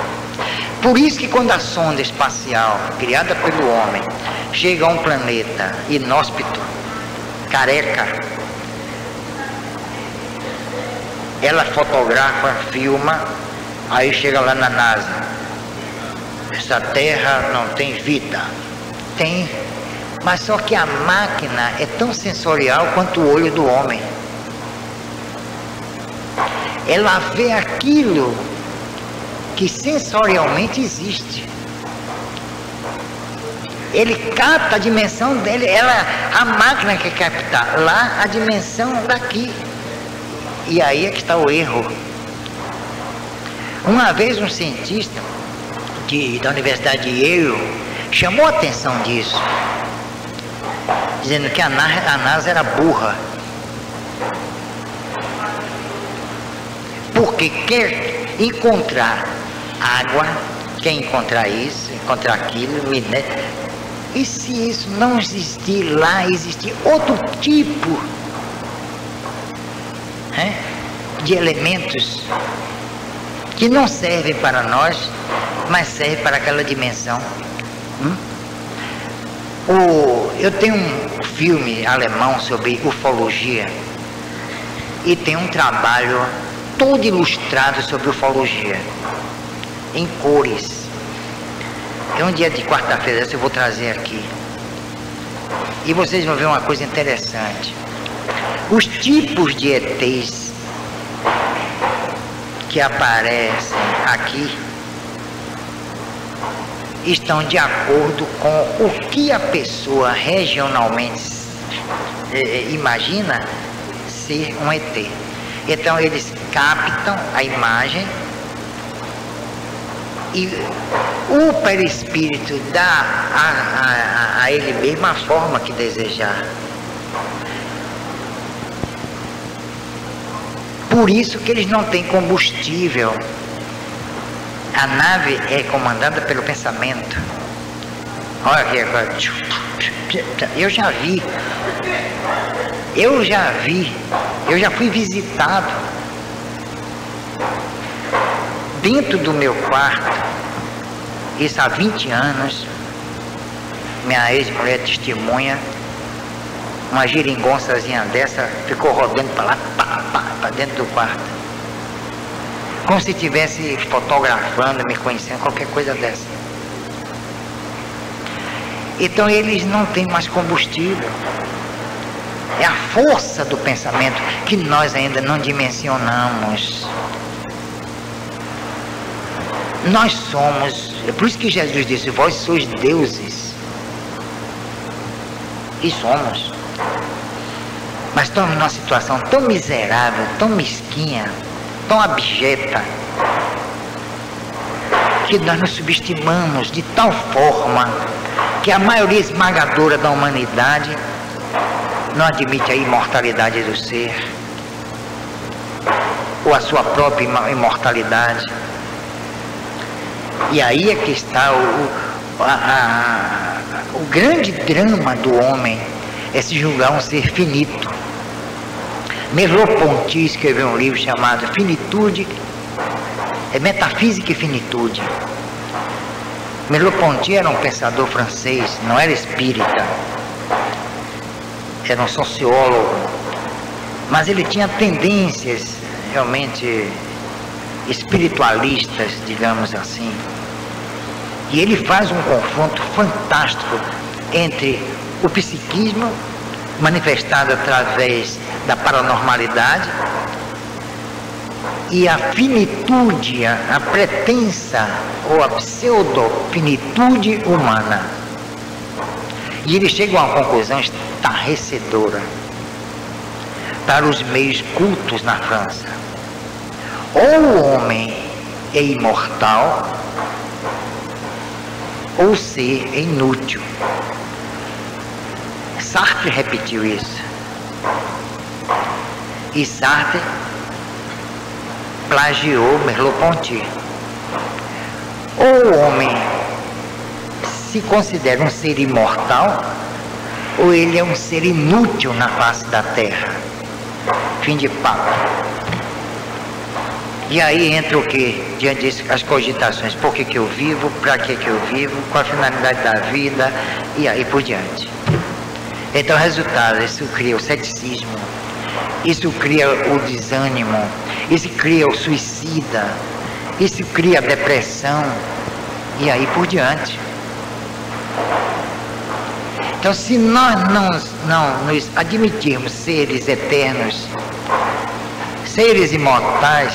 Por isso que quando a sonda espacial, criada pelo homem, chega a um planeta inóspito, careca, ela fotografa, filma, aí chega lá na NASA: essa Terra não tem vida. Tem, mas só que a máquina é tão sensorial quanto o olho do homem. Ela vê aquilo que sensorialmente existe. Ele capta a dimensão dele, a máquina quer captar lá a dimensão daqui. E aí é que está o erro. Uma vez um cientista da Universidade de Yale chamou a atenção disso, dizendo que a NASA era burra, porque quer encontrar água, quer encontrar isso, encontrar aquilo, e se isso não existir lá, existir outro tipo de elementos que não servem para nós, mas servem para aquela dimensão. Eu tenho um filme alemão sobre ufologia e tem um trabalho todo ilustrado sobre ufologia, em cores. Um dia de quarta-feira eu vou trazer aqui. E vocês vão ver uma coisa interessante. Os tipos de ETs que aparecem aqui estão de acordo com o que a pessoa regionalmente imagina ser um ET. Então eles captam a imagem e o perispírito dá a ele mesmo a forma que desejar. Por isso que eles não têm combustível. A nave é comandada pelo pensamento. Olha aqui agora. Eu já fui visitado dentro do meu quarto, isso há 20 anos, minha ex-mulher testemunha, uma geringonçazinha dessa ficou rodando para lá, para dentro do quarto, como se estivesse fotografando, me conhecendo, qualquer coisa dessa. Então eles não têm mais combustível. É a força do pensamento que nós ainda não dimensionamos. Nós somos, é por isso que Jesus disse, vós sois deuses. E somos. Mas estamos numa situação tão miserável, tão mesquinha, tão abjeta, que nós nos subestimamos de tal forma que a maioria esmagadora da humanidade não admite a imortalidade do ser, ou a sua própria imortalidade. E aí é que está o grande drama do homem, é se julgar um ser finito. Merleau-Ponty escreveu um livro chamado Finitude, Metafísica e Finitude. Merleau-Ponty era um pensador francês, não era espírita, era um sociólogo, mas ele tinha tendências realmente espiritualistas, digamos assim. E ele faz um confronto fantástico entre o psiquismo, manifestado através da paranormalidade, e a finitude, a pretensa ou a pseudo-finitude humana. E ele chega a uma conclusão estarrecedora para os meios cultos na França. Ou o homem é imortal, ou o ser é inútil. Sartre repetiu isso. E Sartre plagiou Merleau-Ponty. Ou o homem se considera um ser imortal, ou ele é um ser inútil na face da Terra. Fim de papo. E aí entra o que? Diante disso, as cogitações. Por que eu vivo? Para que eu vivo? Qual a finalidade da vida? E aí por diante. Então, resultado, isso cria o ceticismo, isso cria o desânimo, isso cria o suicida, isso cria a depressão, e aí por diante. Então, se nós não nos admitirmos seres eternos, seres imortais,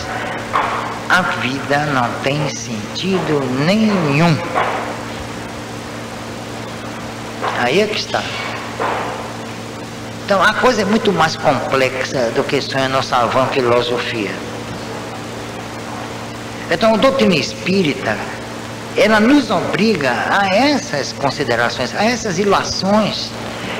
a vida não tem sentido nenhum. Aí é que está. Então, a coisa é muito mais complexa do que só a nossa vã filosofia. Então, a doutrina espírita, ela nos obriga a essas considerações, a essas ilações.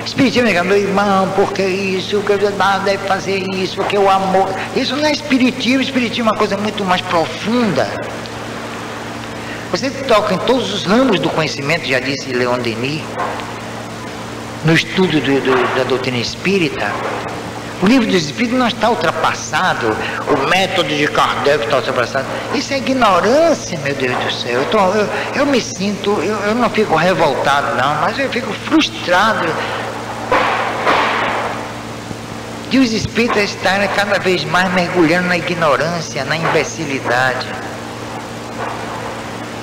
Espiritismo é, meu irmão, porque isso, que deve fazer isso, porque o amor. Isso não é espiritismo, espiritismo é uma coisa muito mais profunda. Você toca em todos os ramos do conhecimento, já disse Leon Denis, no estudo da doutrina espírita. O livro dos espíritos não está ultrapassado, o método de Kardec está ultrapassado. Isso é ignorância, meu Deus do céu. Então, eu me sinto, eu não fico revoltado não, mas eu fico frustrado de os espíritas estarem cada vez mais mergulhando na ignorância, na imbecilidade.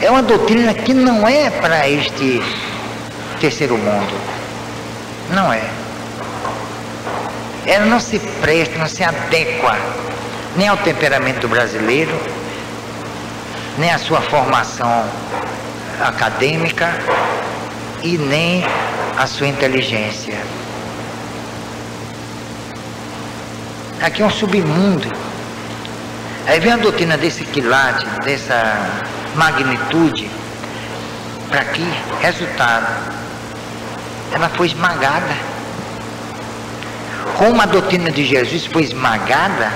É uma doutrina que não é para este terceiro mundo. Não é. Ela não se presta, não se adequa nem ao temperamento brasileiro, nem à sua formação acadêmica e nem à sua inteligência. Aqui é um submundo. Aí vem a doutrina desse quilate, dessa magnitude, para que resultado? Ela foi esmagada. Como a doutrina de Jesus foi esmagada,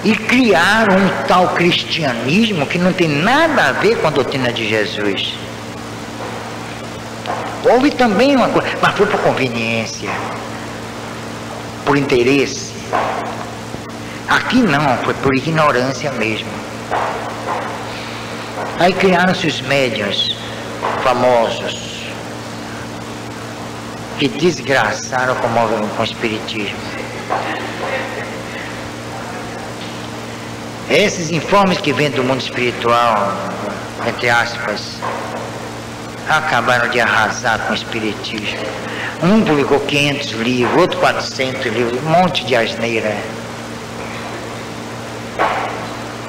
e criaram um tal cristianismo que não tem nada a ver com a doutrina de Jesus. Houve também uma coisa, mas foi por conveniência, por interesse. Aqui não, foi por ignorância mesmo. Aí criaram-se os médiuns famosos, que desgraçaram com o espiritismo. Esses informes que vêm do mundo espiritual, entre aspas, acabaram de arrasar com o espiritismo. Um publicou 500 livros, outro 400 livros, um monte de asneira.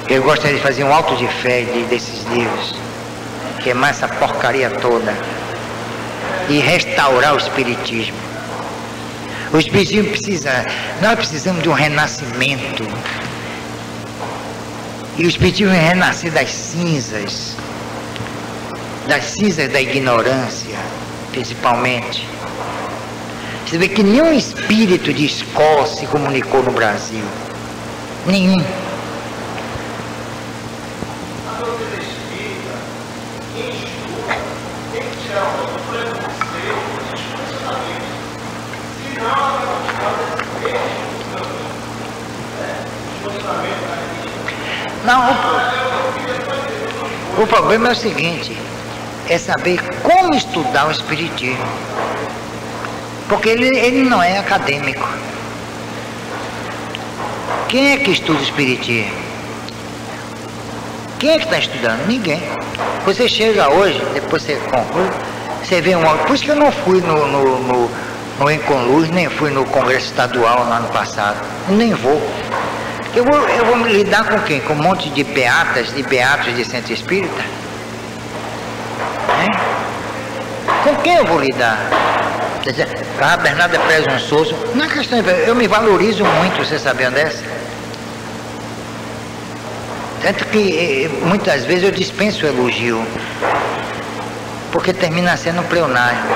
Eu gostaria de fazer um auto de fé desses livros, queimar essa porcaria toda e restaurar o espiritismo. O espiritismo precisa, nós precisamos de um renascimento. E o espiritismo é renascer das cinzas da ignorância, principalmente. Você vê que nenhum espírito de escola se comunicou no Brasil. Nenhum. Não, o problema é o seguinte, é saber como estudar o espiritismo, porque ele não é acadêmico. Quem é que estuda o espiritismo? Quem é que está estudando? Ninguém. Você chega hoje, depois você conclui, você vê por isso que eu não fui no Enconluz, nem fui no Congresso Estadual no ano passado, nem vou. Eu vou me lidar com quem? Com um monte de beatas e beatos de centro espírita? Com quem eu vou lidar? Quer dizer, Bernardo é presunçoso. Não é questão, eu me valorizo muito, você sabendo dessa? Tanto que muitas vezes eu dispenso o elogio, porque termina sendo um pleonasmo.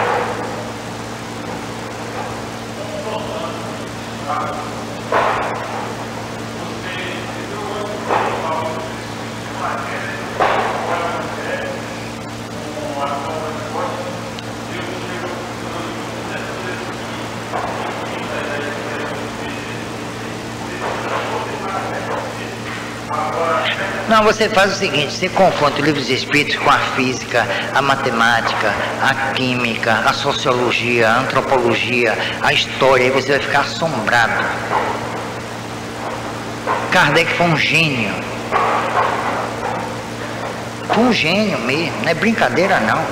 Não, você faz o seguinte, você confronta o livro dos espíritos com a física, a matemática, a química, a sociologia, a antropologia, a história, aí você vai ficar assombrado. Kardec foi um gênio. Foi um gênio mesmo, não é brincadeira não.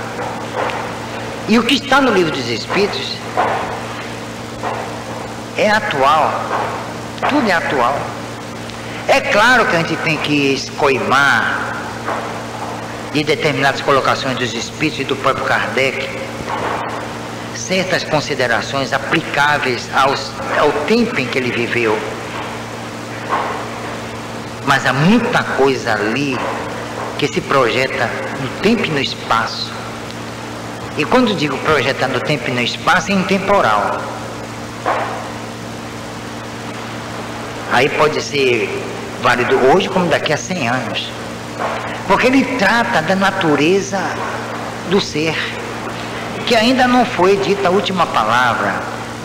E o que está no livro dos espíritos é atual, tudo é atual. É claro que a gente tem que escoimar de determinadas colocações dos espíritos e do próprio Kardec certas considerações aplicáveis ao tempo em que ele viveu. Mas há muita coisa ali que se projeta no tempo e no espaço. E quando digo projetar no tempo e no espaço, é intemporal. Aí pode ser válido hoje como daqui a 100 anos. Porque ele trata da natureza do ser, que ainda não foi dita a última palavra.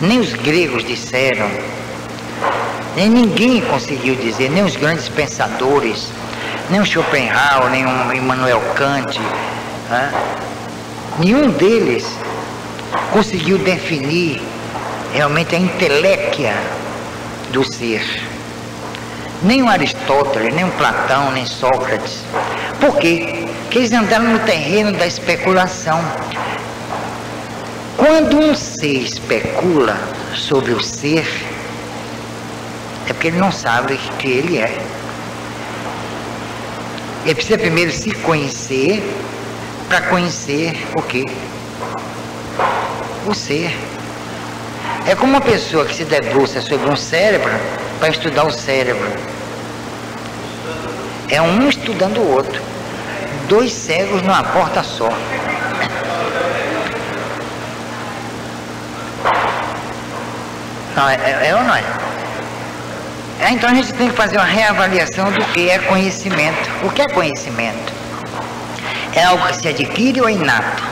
Nem os gregos disseram, nem ninguém conseguiu dizer, nem os grandes pensadores, nem o Schopenhauer, nem o Immanuel Kant, né? Nenhum deles conseguiu definir realmente a inteléquia do ser. Nem o Aristóteles, nem o Platão, nem Sócrates. Por quê? Porque eles andaram no terreno da especulação. Quando um ser especula sobre o ser, é porque ele não sabe o que ele é. Ele precisa primeiro se conhecer, para conhecer o quê? O ser. É como uma pessoa que se debruça sobre um cérebro para estudar o cérebro. É um estudando o outro. Dois cegos numa porta só. Não, é ou não é? Então a gente tem que fazer uma reavaliação do que é conhecimento. O que é conhecimento? É algo que se adquire ou é inato?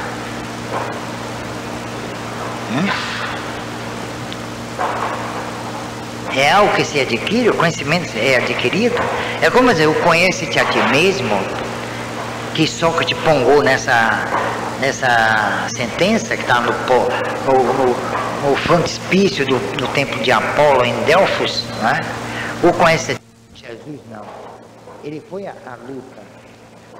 É algo que se adquire, o conhecimento é adquirido? É como dizer, o conhece-te a ti mesmo, que Sócrates pongou nessa sentença que está no frontispício do templo de Apolo em Delfos, né? O conhece Jesus não. Ele foi à luta,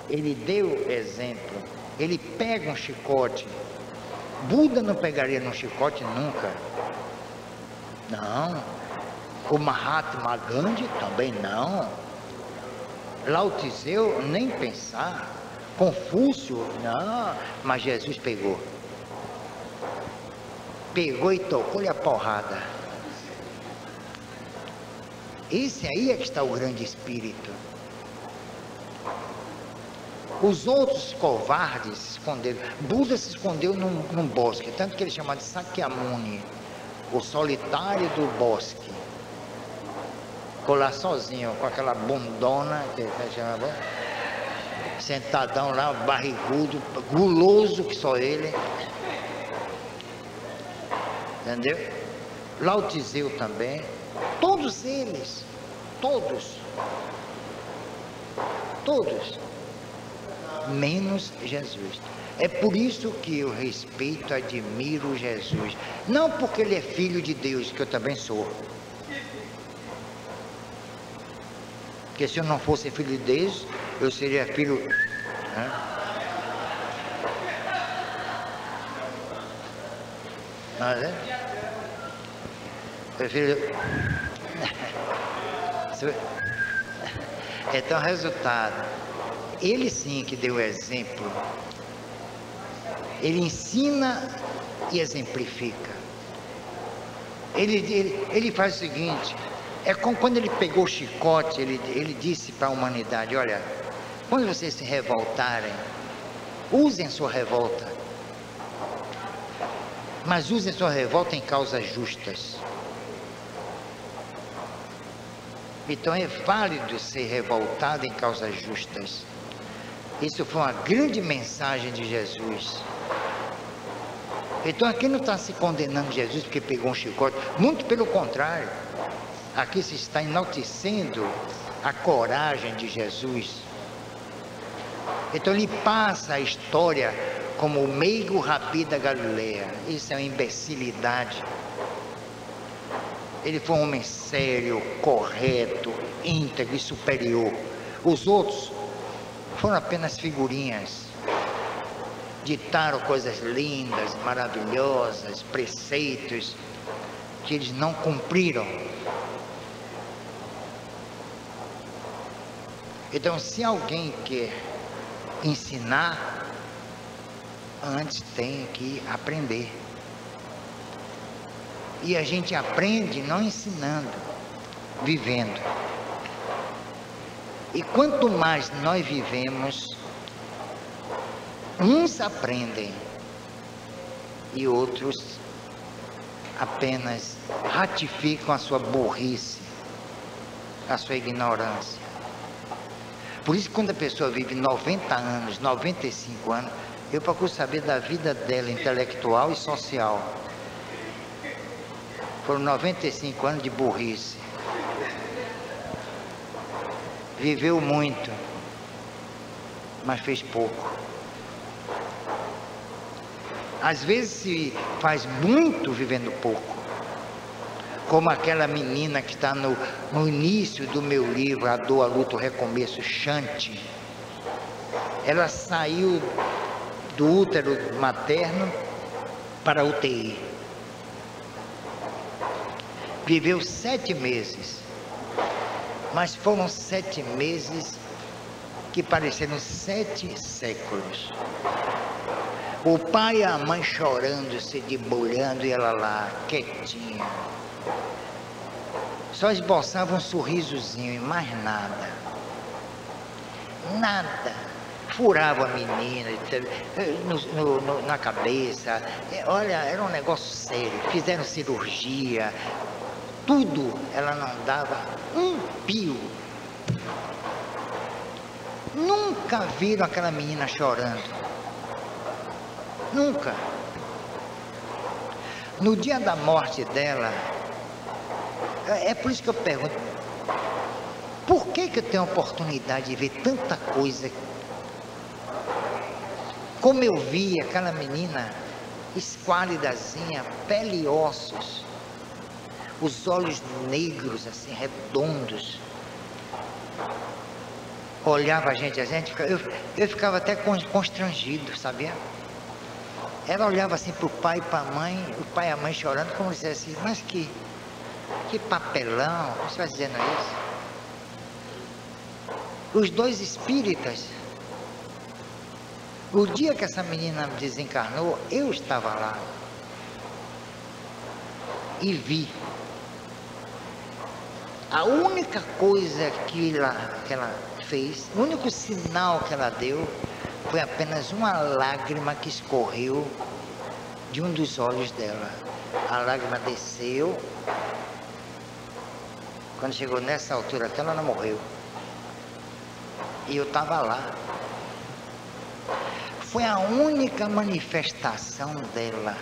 ele deu exemplo, ele pega um chicote. Buda não pegaria num chicote nunca. Não. O Mahatma Gandhi também não. Lao Tse nem pensar. Confúcio, não. Mas Jesus pegou. Pegou e tocou-lhe a porrada. Esse aí é que está o grande espírito. Os outros covardes se esconderam. Buda se escondeu num bosque, tanto que ele chama de Sakyamuni, o solitário do bosque. Ficou lá sozinho, com aquela bundona, que chama, sentadão lá, barrigudo, guloso que só ele. Entendeu? Lao Tse também. Todos eles, todos, menos Jesus. É por isso que eu respeito, admiro Jesus. Não porque ele é filho de Deus, que eu também sou. Porque se eu não fosse filho de Deus, eu seria filho... Né? Mas é? Filho... Então, resultado, ele sim que deu exemplo, ele ensina e exemplifica. Ele faz o seguinte, é como quando ele pegou o chicote, ele disse para a humanidade, olha, quando vocês se revoltarem, usem sua revolta, mas usem sua revolta em causas justas. Então é válido ser revoltado em causas justas. Isso foi uma grande mensagem de Jesus. Então aqui não está se condenando Jesus porque pegou um chicote, muito pelo contrário. Aqui se está enaltecendo a coragem de Jesus. Então ele passa a história como o meigo rabi da Galileia. Isso é uma imbecilidade. Ele foi um homem sério, correto, íntegro e superior. Os outros foram apenas figurinhas. Ditaram coisas lindas, maravilhosas, preceitos que eles não cumpriram. Então, se alguém quer ensinar, antes tem que aprender. E a gente aprende não ensinando, vivendo. E quanto mais nós vivemos, uns aprendem e outros apenas ratificam a sua burrice, a sua ignorância. Por isso, quando a pessoa vive 90 anos, 95 anos, eu procuro saber da vida dela intelectual e social. Foram 95 anos de burrice. Viveu muito, mas fez pouco. Às vezes se faz muito vivendo pouco. Como aquela menina que está no início do meu livro, A Dor, a Luta, o Recomeço, Shanti. Ela saiu do útero materno para a UTI. Viveu 7 meses, mas foram 7 meses que pareceram 7 séculos. O pai e a mãe chorando, se debulhando, e ela lá, quietinha. Só esboçava um sorrisozinho e mais nada. Nada. Furava a menina na cabeça. Olha, era um negócio sério. Fizeram cirurgia. tudo, ela não dava um pio. Nunca viram aquela menina chorando. Nunca. No dia da morte dela, é por isso que eu pergunto, por que eu tenho a oportunidade de ver tanta coisa? Como eu vi aquela menina esquálidazinha, pele e ossos, os olhos negros, assim, redondos. Olhava a gente eu ficava até constrangido, sabia? Ela olhava assim para o pai e para a mãe, o pai e a mãe chorando, como se dissesse assim, mas que papelão, como você vai dizendo isso? Os dois espíritas, o dia que essa menina desencarnou, eu estava lá e vi. A única coisa que ela fez, o único sinal que ela deu, foi apenas uma lágrima que escorreu de um dos olhos dela. A lágrima desceu. Quando chegou nessa altura aqui, ela não morreu. E eu estava lá. Foi a única manifestação dela.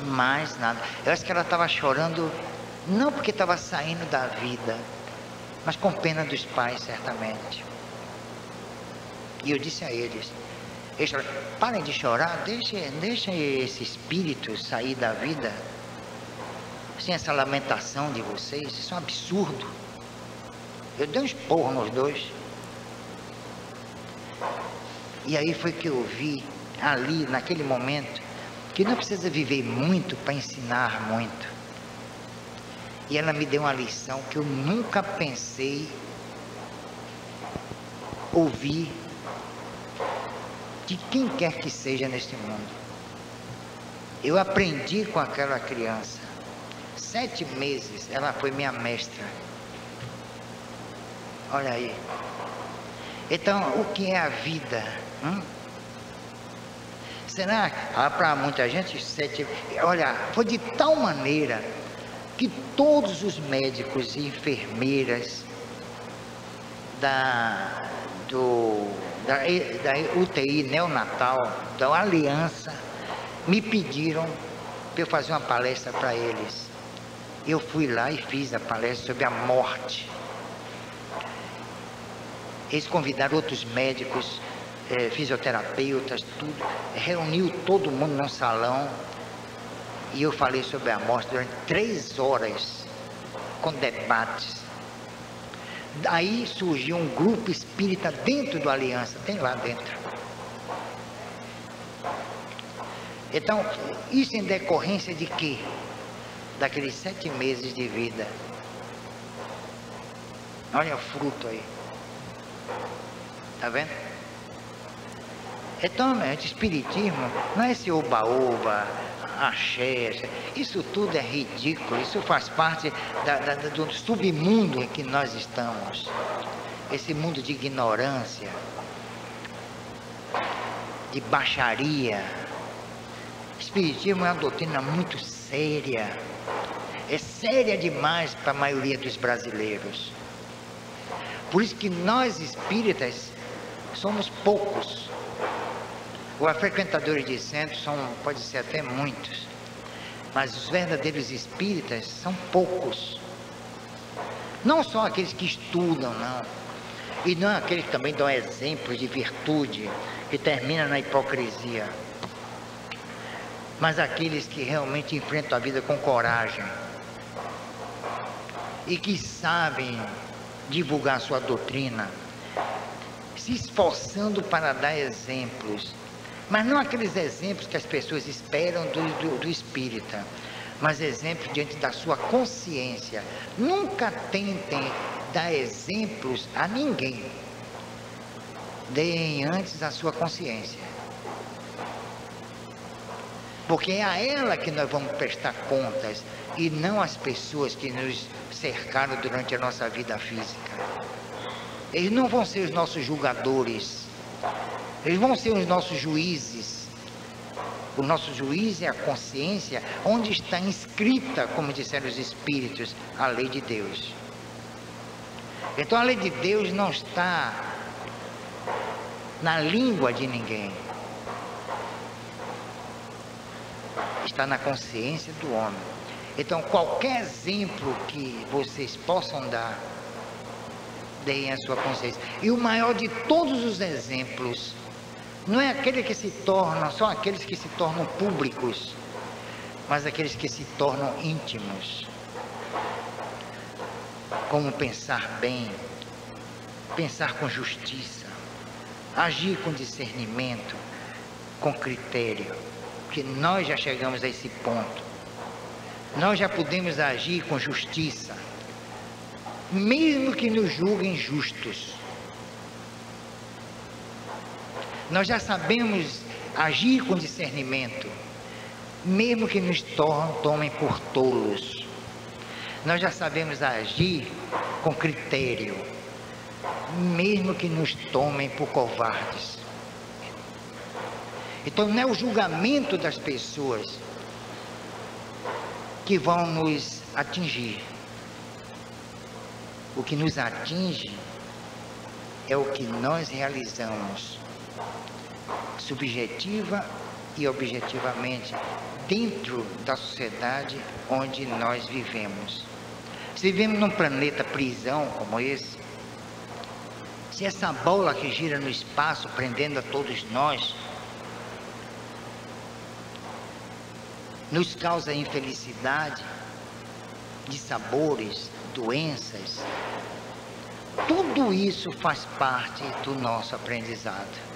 Mais nada. Eu acho que ela estava chorando, não porque estava saindo da vida, mas com pena dos pais, certamente. E eu disse a eles, parem de chorar, deixem esse espírito sair da vida, sem essa lamentação de vocês, isso é um absurdo. Eu dei um esporro nos dois. E aí foi que eu vi, ali, naquele momento, que não precisa viver muito para ensinar muito. E ela me deu uma lição que eu nunca pensei ouvir de quem quer que seja neste mundo. Eu aprendi com aquela criança. 7 meses ela foi minha mestra. Olha aí. Então, o que é a vida? Será que para muita gente, olha, foi de tal maneira que todos os médicos e enfermeiras da UTI neonatal, da Aliança, me pediram para eu fazer uma palestra para eles. Eu fui lá e fiz a palestra sobre a morte. Eles convidaram outros médicos, fisioterapeutas, tudo, reuniu todo mundo num salão e eu falei sobre a morte durante 3 horas, com debates. Daí surgiu um grupo espírita dentro do Aliança, tem lá dentro. Então, isso em decorrência de quê? Daqueles 7 meses de vida. Olha o fruto aí. Tá vendo? Então, gente, espiritismo não é esse oba-oba, axé, isso tudo é ridículo, isso faz parte do submundo em que nós estamos, esse mundo de ignorância, de baixaria. Espiritismo é uma doutrina muito séria, é séria demais para a maioria dos brasileiros. Por isso que nós espíritas somos poucos. Os frequentadores de centros pode ser até muitos, mas os verdadeiros espíritas são poucos. Não só aqueles que estudam, não. E não aqueles que também dão exemplos de virtude, que terminam na hipocrisia. Mas aqueles que realmente enfrentam a vida com coragem. E que sabem divulgar sua doutrina, se esforçando para dar exemplos. Mas não aqueles exemplos que as pessoas esperam do espírita, mas exemplos diante da sua consciência. Nunca tentem dar exemplos a ninguém. Deem antes a sua consciência. Porque é a ela que nós vamos prestar contas e não às pessoas que nos cercaram durante a nossa vida física. Eles não vão ser os nossos julgadores. Eles vão ser os nossos juízes, O nosso juiz é a consciência, onde está inscrita, como disseram os Espíritos, a lei de Deus. Então a lei de Deus não está na língua de ninguém. Está na consciência do homem. Então qualquer exemplo que vocês possam dar, deem a sua consciência. E o maior de todos os exemplos, não é aquele que se torna, são aqueles que se tornam públicos, mas aqueles que se tornam íntimos. Como pensar bem, pensar com justiça, agir com discernimento, com critério, porque nós já chegamos a esse ponto. Nós já podemos agir com justiça, mesmo que nos julguem justos. Nós já sabemos agir com discernimento, mesmo que nos tomem por tolos. Nós já sabemos agir com critério, mesmo que nos tomem por covardes. Então não é o julgamento das pessoas que vão nos atingir. O que nos atinge é o que nós realizamos, subjetiva e objetivamente, dentro da sociedade onde nós vivemos. Se vivemos num planeta prisão como esse, se essa bola que gira no espaço prendendo a todos nós nos causa infelicidade, dissabores, doenças, tudo isso faz parte do nosso aprendizado.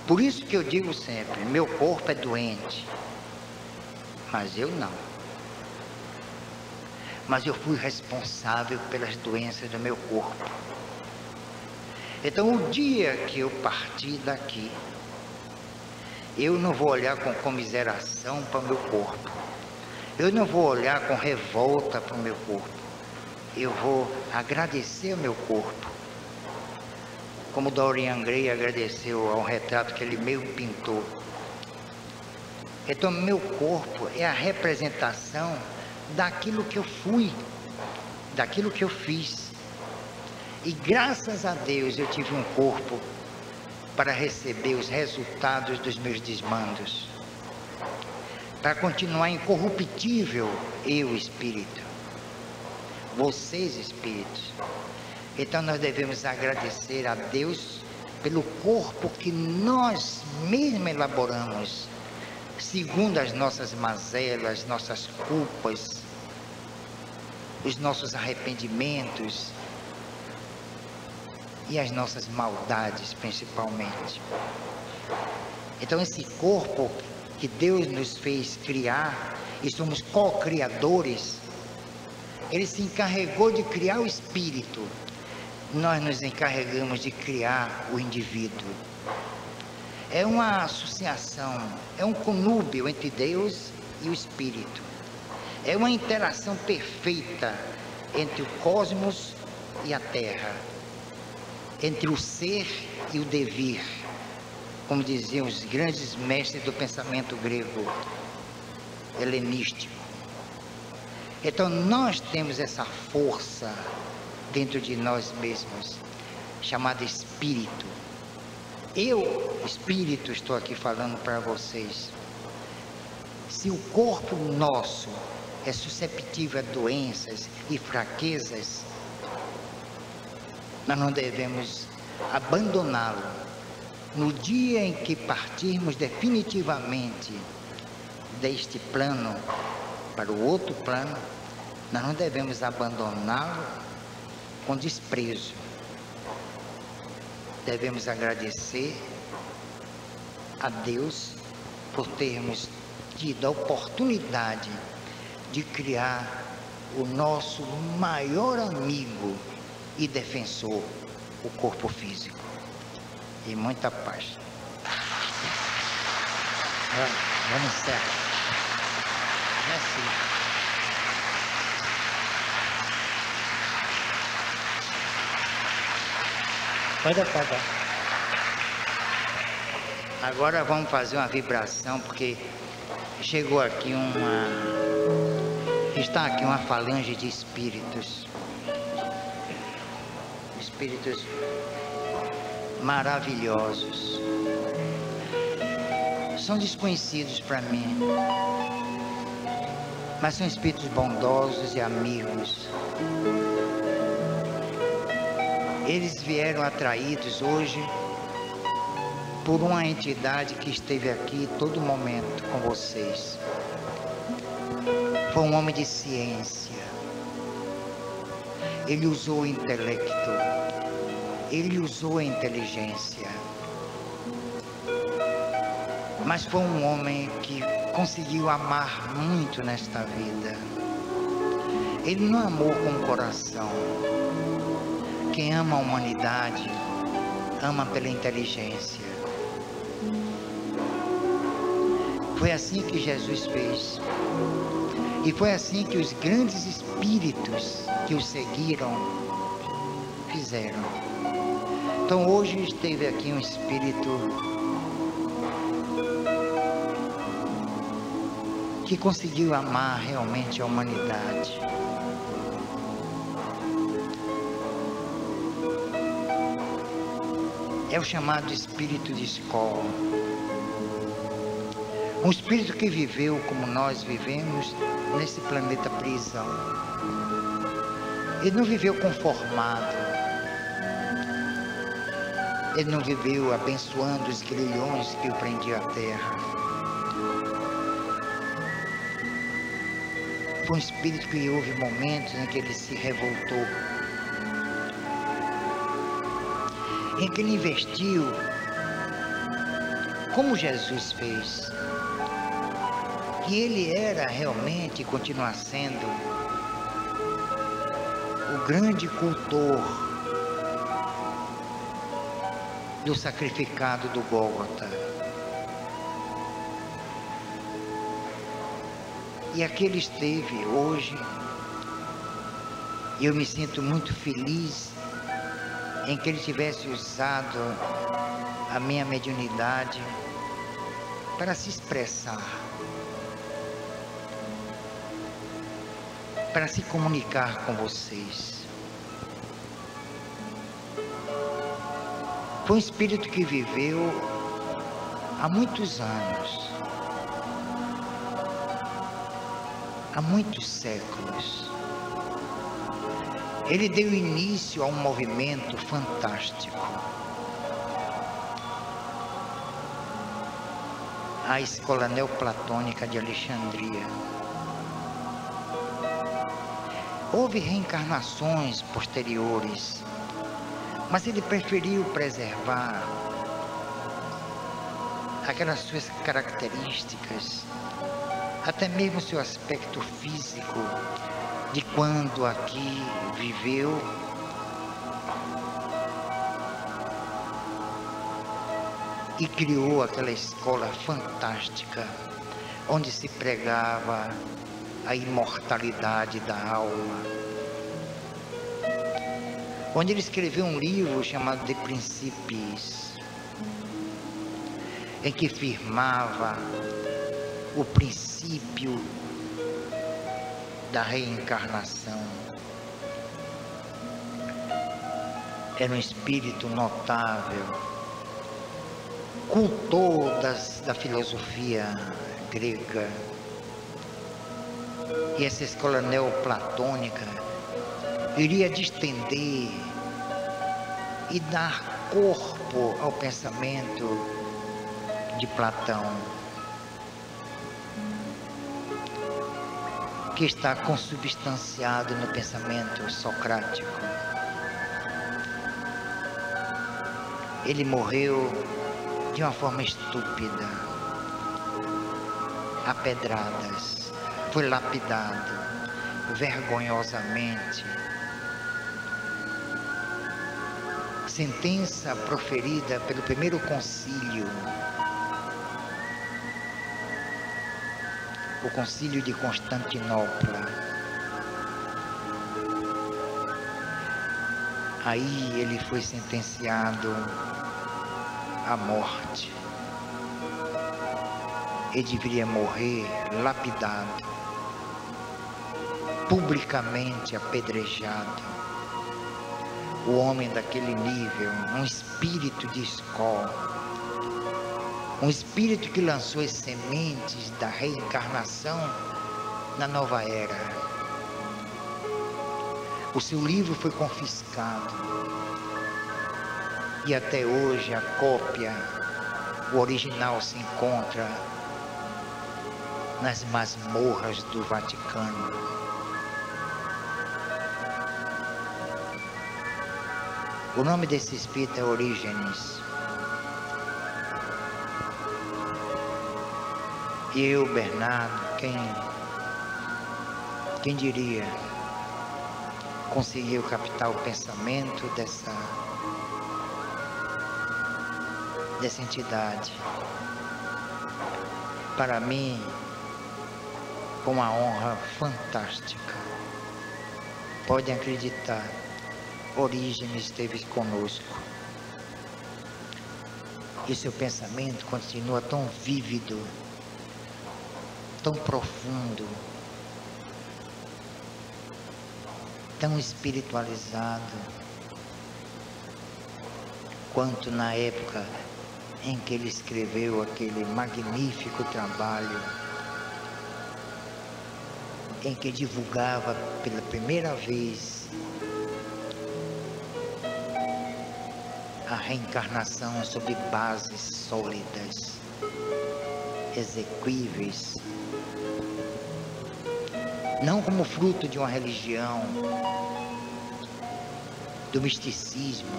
Por isso que eu digo sempre, meu corpo é doente, mas eu não. Mas eu fui responsável pelas doenças do meu corpo. Então o dia que eu partir daqui, eu não vou olhar com comiseração para o meu corpo. Eu não vou olhar com revolta para o meu corpo. Eu vou agradecer ao meu corpo. Como Dorian Gray agradeceu ao retrato que ele mesmo pintou. Então meu corpo é a representação daquilo que eu fui, daquilo que eu fiz. E graças a Deus eu tive um corpo para receber os resultados dos meus desmandos, para continuar incorruptível, eu espírito, vocês espíritos. Então nós devemos agradecer a Deus pelo corpo que nós mesmos elaboramos, segundo as nossas mazelas, nossas culpas, os nossos arrependimentos e as nossas maldades principalmente. Então esse corpo que Deus nos fez criar, e somos co-criadores, Ele se encarregou de criar o espírito, nós nos encarregamos de criar o indivíduo. É uma associação, é um conúbio entre Deus e o espírito. É uma interação perfeita entre o cosmos e a terra, entre o ser e o devir, como diziam os grandes mestres do pensamento grego, helenístico. Então nós temos essa força dentro de nós mesmos, chamada espírito. Eu, espírito, estou aqui falando para vocês. Se o corpo nosso é susceptível a doenças e fraquezas, nós não devemos abandoná-lo. No dia em que partirmos definitivamente deste plano para o outro plano, nós não devemos abandoná-lo com desprezo. Devemos agradecer a Deus por termos tido a oportunidade de criar o nosso maior amigo e defensor, o corpo físico. E muita paz. Vamos encerrar. É assim. Pode apagar. Agora vamos fazer uma vibração, porque chegou aqui está aqui uma falange de espíritos. Espíritos maravilhosos. São desconhecidos para mim, mas são espíritos bondosos e amigos. Eles vieram atraídos hoje por uma entidade que esteve aqui todo momento com vocês. Foi um homem de ciência. Ele usou o intelecto, ele usou a inteligência, mas foi um homem que conseguiu amar muito nesta vida. Ele não amou com o coração. Quem ama a humanidade, ama pela inteligência. Foi assim que Jesus fez. E foi assim que os grandes espíritos que o seguiram fizeram. Então hoje esteve aqui um espírito que conseguiu amar realmente a humanidade. É o chamado espírito de escola. Um espírito que viveu como nós vivemos nesse planeta prisão. Ele não viveu conformado. Ele não viveu abençoando os grilhões que o prendiam à terra. Foi um espírito que houve momentos em que ele se revoltou, em que ele investiu, como Jesus fez. Que ele era realmente e continua sendo o grande cultor do sacrificado do Gólgota. E aqui ele esteve hoje, e eu me sinto muito feliz em que ele tivesse usado a minha mediunidade para se expressar, para se comunicar com vocês. Foi um espírito que viveu há muitos anos, há muitos séculos. Ele deu início a um movimento fantástico. A escola neoplatônica de Alexandria. Houve reencarnações posteriores, mas ele preferiu preservar aquelas suas características, até mesmo seu aspecto físico, de quando aqui viveu. E criou aquela escola fantástica, onde se pregava a imortalidade da alma. Onde ele escreveu um livro chamado De Principiis, em que firmava o princípio da reencarnação. Era um espírito notável, cultor da filosofia grega. E essa escola neoplatônica iria distender e dar corpo ao pensamento de Platão, que está consubstanciado no pensamento socrático. Ele morreu de uma forma estúpida, a pedradas, foi lapidado vergonhosamente. Sentença proferida pelo primeiro concílio, o concílio de Constantinopla. Aí ele foi sentenciado à morte. ele deveria morrer lapidado, publicamente apedrejado. O homem daquele nível, um espírito de escola, um espírito que lançou as sementes da reencarnação na nova era. O seu livro foi confiscado e até hoje a cópia, o original, se encontra nas masmorras do Vaticano. O nome desse espírito é Orígenes. E eu, Bernardo, quem diria, conseguiu captar o pensamento dessa entidade. Para mim, com uma honra fantástica. Podem acreditar, Orígenes esteve conosco. E seu pensamento continua tão vívido, tão profundo, tão espiritualizado, quanto na época em que ele escreveu aquele magnífico trabalho, em que divulgava pela primeira vez a reencarnação sobre bases sólidas, exequíveis, não como fruto de uma religião, do misticismo,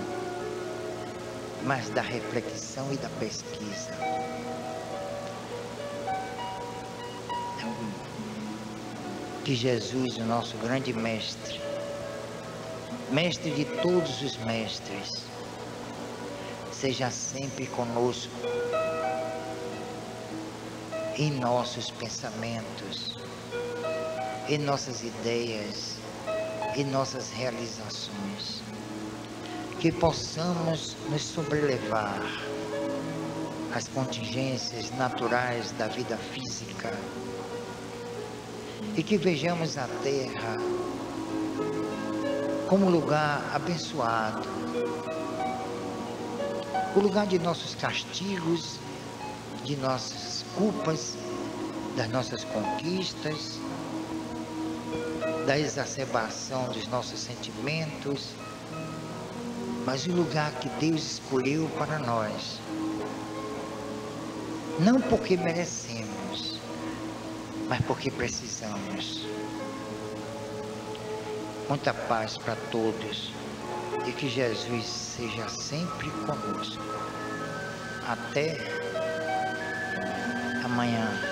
mas da reflexão e da pesquisa. Que Jesus, o nosso grande mestre, mestre de todos os mestres, seja sempre conosco em nossos pensamentos, em nossas ideias, em nossas realizações. Que possamos nos sobrelevar às contingências naturais da vida física e que vejamos a Terra como lugar abençoado, o lugar de nossos castigos, de nossas culpas, das nossas conquistas, da exacerbação dos nossos sentimentos, mas o lugar que Deus escolheu para nós, não porque merecemos, mas porque precisamos. Muita paz para todos e que Jesus seja sempre conosco. Até amanhã.